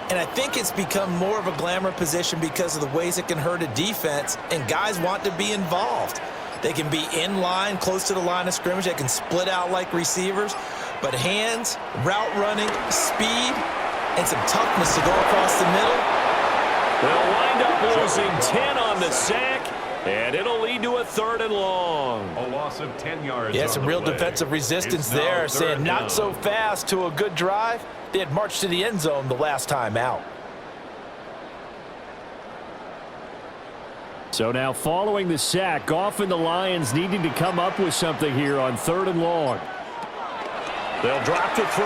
And I think it's become more of a glamour position because of the ways it can hurt a defense, and guys want to be involved. They can be in line, close to the line of scrimmage. They can split out like receivers. But hands, route running, speed, and some toughness to go across the middle. They'll wind up losing 10 on the sack, and it'll lead to a 3rd and long. A loss of 10 yards. Yeah, some real defensive resistance there, saying not so fast to a good drive. They had marched to the end zone the last time out. So now following the sack, Goff and the Lions needing to come up with something here on 3rd and long. They'll drop to throw.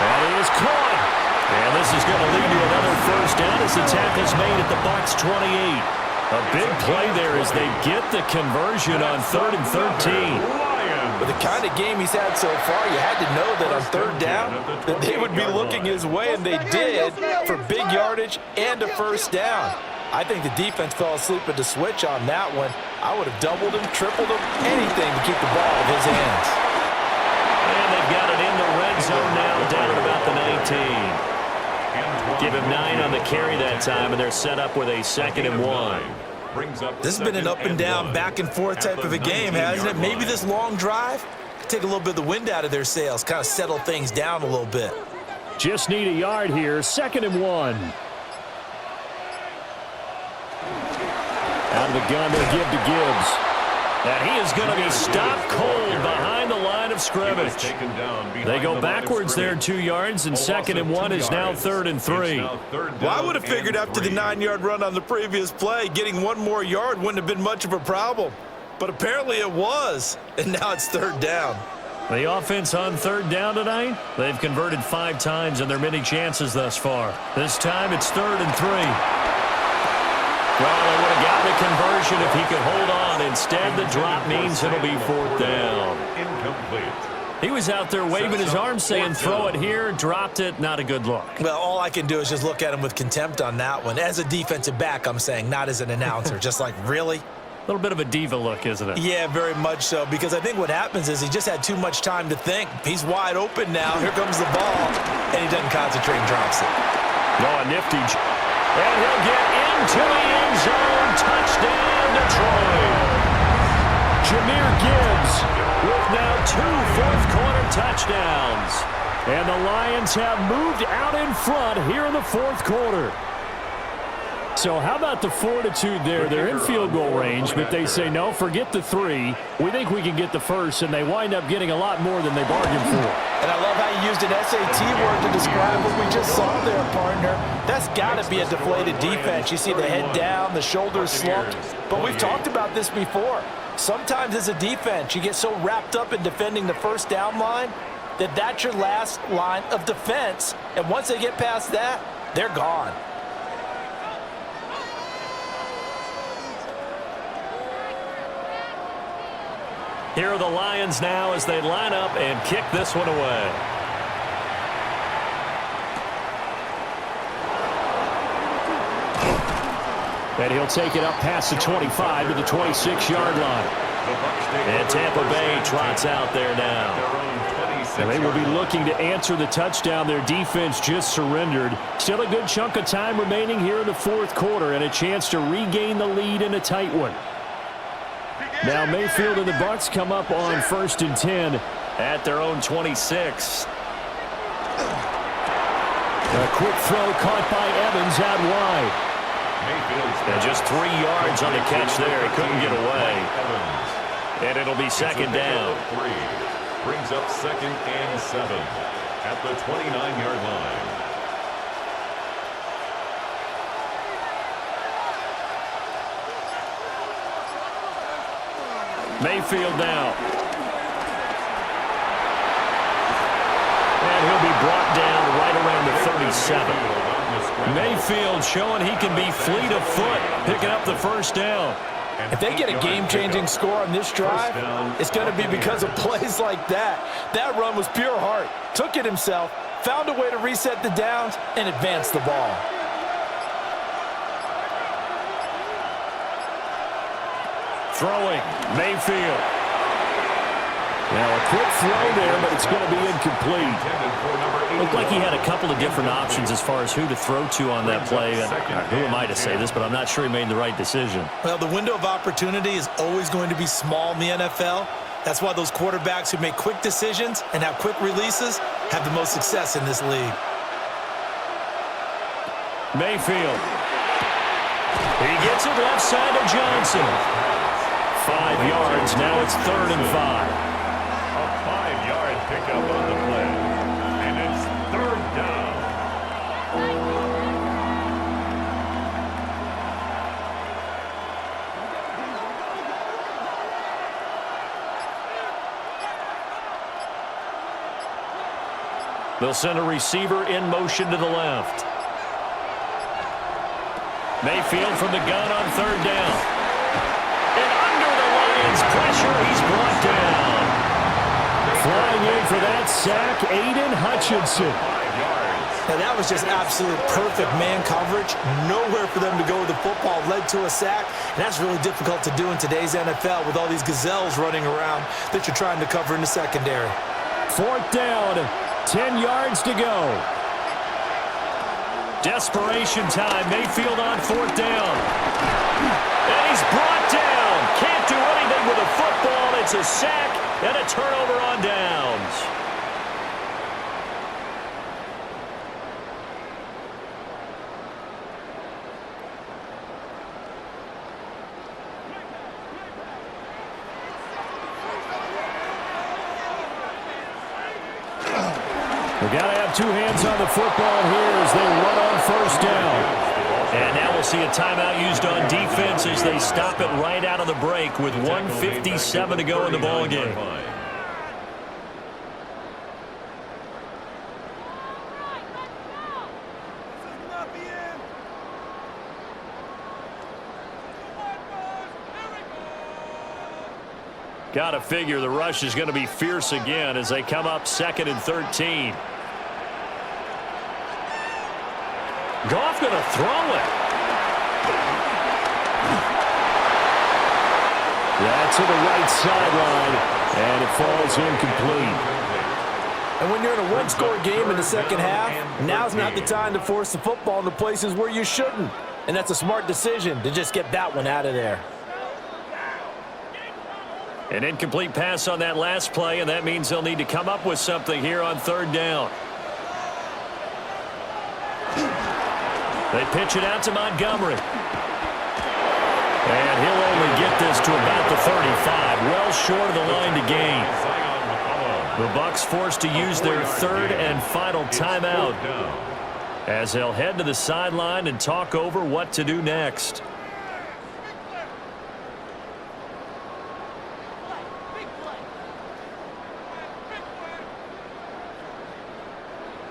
And he is caught. And this is going to lead to another 1st down as the tackle's made at the Bucs 28. A big play there as they get the conversion on 3rd and 13. With the kind of game he's had so far, you had to know that on 3rd down that they would be looking his way, and they did, for big yardage and a 1st down. I think the defense fell asleep at the switch on that one. I would have doubled him, tripled him, anything to keep the ball in his hands. And they've got it in the red zone now, down at about the 19. Give him 9 on the carry that time, and they're set up with a 2nd and 1. This has been an up and down, back and forth type of a game, hasn't it? Maybe this long drive could take a little bit of the wind out of their sails, kind of settle things down a little bit. Just need a yard here, 2nd and 1. Out of the gun, they'll give to Gibbs. And he is going to be stopped cold behind the line of scrimmage. They go backwards there 2 yards, and 2nd and 1 is now 3rd and 3. Well, I would have figured after the 9-yard run on the previous play, getting 1 more yard wouldn't have been much of a problem. But apparently it was, and now it's 3rd down. The offense on 3rd down tonight, they've converted 5 times in their many chances thus far. This time it's 3rd and 3. Well, they would have gotten a conversion if he could hold on. Instead, the drop means it'll be 4th down. Incomplete. He was out there waving his arms saying throw it here, dropped it, not a good look. Well, all I can do is just look at him with contempt on that one. As a defensive back, I'm saying, not as an announcer. Just like, really? A little bit of a diva look, isn't it? Yeah, very much so, because I think what happens is he just had too much time to think. He's wide open now. Here comes the ball, and he doesn't concentrate and drops it. Oh, a nifty. And he'll get into the end zone. Touchdown, Detroit. Jahmyr Gibbs with now 2 fourth-quarter touchdowns. And the Lions have moved out in front here in the fourth quarter. So how about the fortitude there? They're in field goal range, but they say, no, forget the 3. We think we can get the first, and they wind up getting a lot more than they bargained for. And I love how you used an SAT word to describe what we just saw there, partner. That's got to be a deflated defense. You see the head down, the shoulders slumped. But we've talked about this before. Sometimes as a defense, you get so wrapped up in defending the first down line that that's your last line of defense. And once they get past that, they're gone. Here are the Lions now as they line up and kick this one away. And he'll take it up past the 25 to the 26-yard line. And Tampa Bay trots out there now. And they will be looking to answer the touchdown. Their defense just surrendered. Still a good chunk of time remaining here in the fourth quarter and a chance to regain the lead in a tight one. Now Mayfield and the Bucs come up on 1st and 10 at their own 26. A quick throw caught by Evans out wide. And just 3 yards on the catch there. He couldn't get away. And it'll be second down. Brings up 2nd and 7 at the 29-yard line. Mayfield now. And he'll be brought down right around the 37. Mayfield showing he can be fleet of foot, picking up the first down. If they get a game-changing score on this drive, it's going to be because of plays like that. That run was pure heart. Took it himself, found a way to reset the downs, and advance the ball. Throwing, Mayfield. Now a quick throw there, but it's going to be incomplete. Looked like he had a couple of different options as far as who to throw to on that play. And who am I to say this, but I'm not sure he made the right decision. Well, the window of opportunity is always going to be small in the NFL. That's why those quarterbacks who make quick decisions and have quick releases have the most success in this league. Mayfield. He gets it left side to Johnson. 5 yards. Now it's 3rd and 5. A 5-yard pickup on the play. And it's 3rd down. They'll send a receiver in motion to the left. Mayfield from the gun on 3rd down. Pressure, he's brought down. Flying in for that sack, Aiden Hutchinson. Now that was just absolute perfect man coverage. Nowhere for them to go with the football. Led to a sack, and that's really difficult to do in today's NFL with all these gazelles running around that you're trying to cover in the secondary. 4th down, 10 yards to go. Desperation time, Mayfield on 4th down. And he's brought down. Can't do anything with a football. It's a sack and a turnover on downs. We've got to have 2 hands on the football here as they run on 1st down. And now we'll see a timeout used on defense as they stop it right out of the break with 1:57 to go in the ballgame. Got to figure the rush is going to be fierce again as they come up 2nd and 13. Goff going to throw it. That's to the right sideline, and it falls incomplete. And when you're in a one-score game in the second half, now's not the time to force the football into places where you shouldn't. And that's a smart decision to just get that one out of there. An incomplete pass on that last play, and that means they'll need to come up with something here on 3rd down. They pitch it out to Montgomery. And he'll only get this to about the 35, well short of the line to gain. The Bucs forced to use their 3rd and final timeout as they'll head to the sideline and talk over what to do next.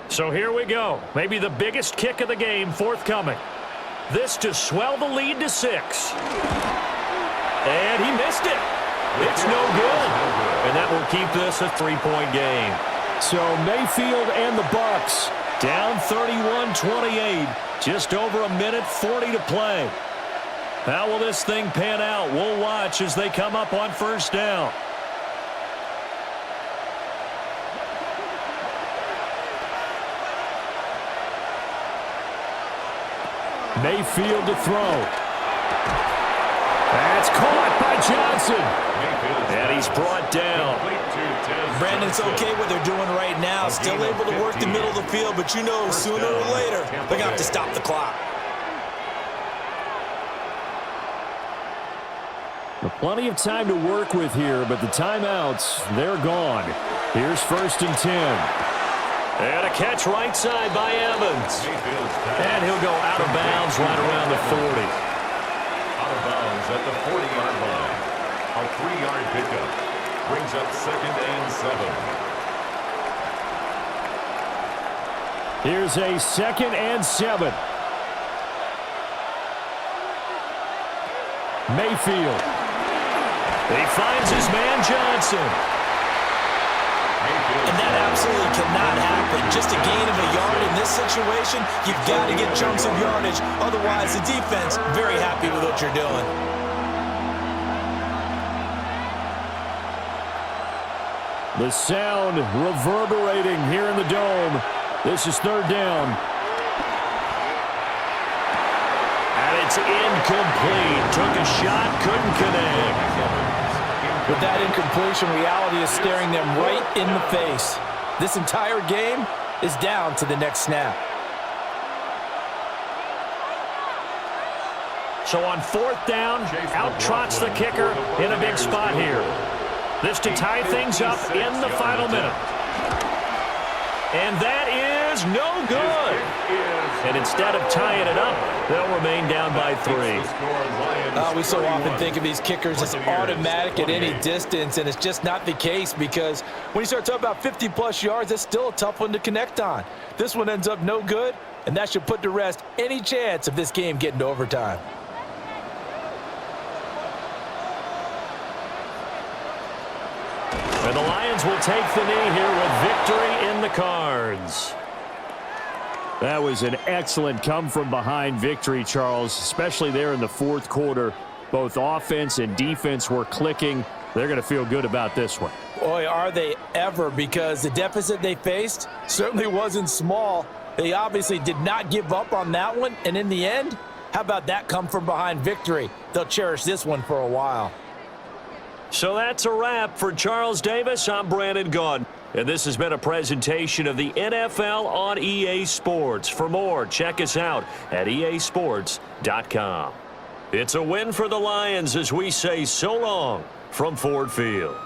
So here we go. Maybe the biggest kick of the game forthcoming. This to swell the lead to 6. And he missed it. It's no good. And that will keep this a 3-point game. So Mayfield and the Bucs down 31-28. Just over a minute 40 to play. How will this thing pan out? We'll watch as they come up on 1st down. Mayfield to throw. That's caught by Johnson. And he's brought down. Brandon, it's okay what they're doing right now. Still able to work the middle of the field, but you know sooner or later they're going to have to stop the clock. Plenty of time to work with here, but the timeouts, they're gone. Here's 1st and 10. And a catch right side by Evans. And he'll go out of bounds right around the 40. Out of bounds at the 40-yard line. A 3-yard pickup brings up 2nd and 7. Here's a 2nd and 7. Mayfield. He finds his man Johnson. And that absolutely cannot happen. Just a gain of a yard in this situation, you've got to get chunks of yardage. Otherwise, the defense, very happy with what you're doing. The sound reverberating here in the dome. This is 3rd down. And it's incomplete. Took a shot, couldn't connect. With that incompletion, reality is staring them right in the face. This entire game is down to the next snap. So on 4th down, out trots the kicker in a big spot here. This to tie things up in the final minute. And that is no good. And instead of tying it up, they'll remain down by 3. We so often think of these kickers as automatic at any distance, and it's just not the case because when you start talking about 50-plus yards, that's still a tough one to connect on. This one ends up no good, and that should put to rest any chance of this game getting to overtime. And the Lions will take the knee here with victory in the cards. That was an excellent come-from-behind victory, Charles, especially there in the 4th quarter. Both offense and defense were clicking. They're going to feel good about this one. Boy, are they ever, because the deficit they faced certainly wasn't small. They obviously did not give up on that one, and in the end, how about that come-from-behind victory? They'll cherish this one for a while. So that's a wrap for Charles Davis. I'm Brandon Gaudin. And this has been a presentation of the NFL on EA Sports. For more, check us out at easports.com. It's a win for the Lions as we say so long from Ford Field.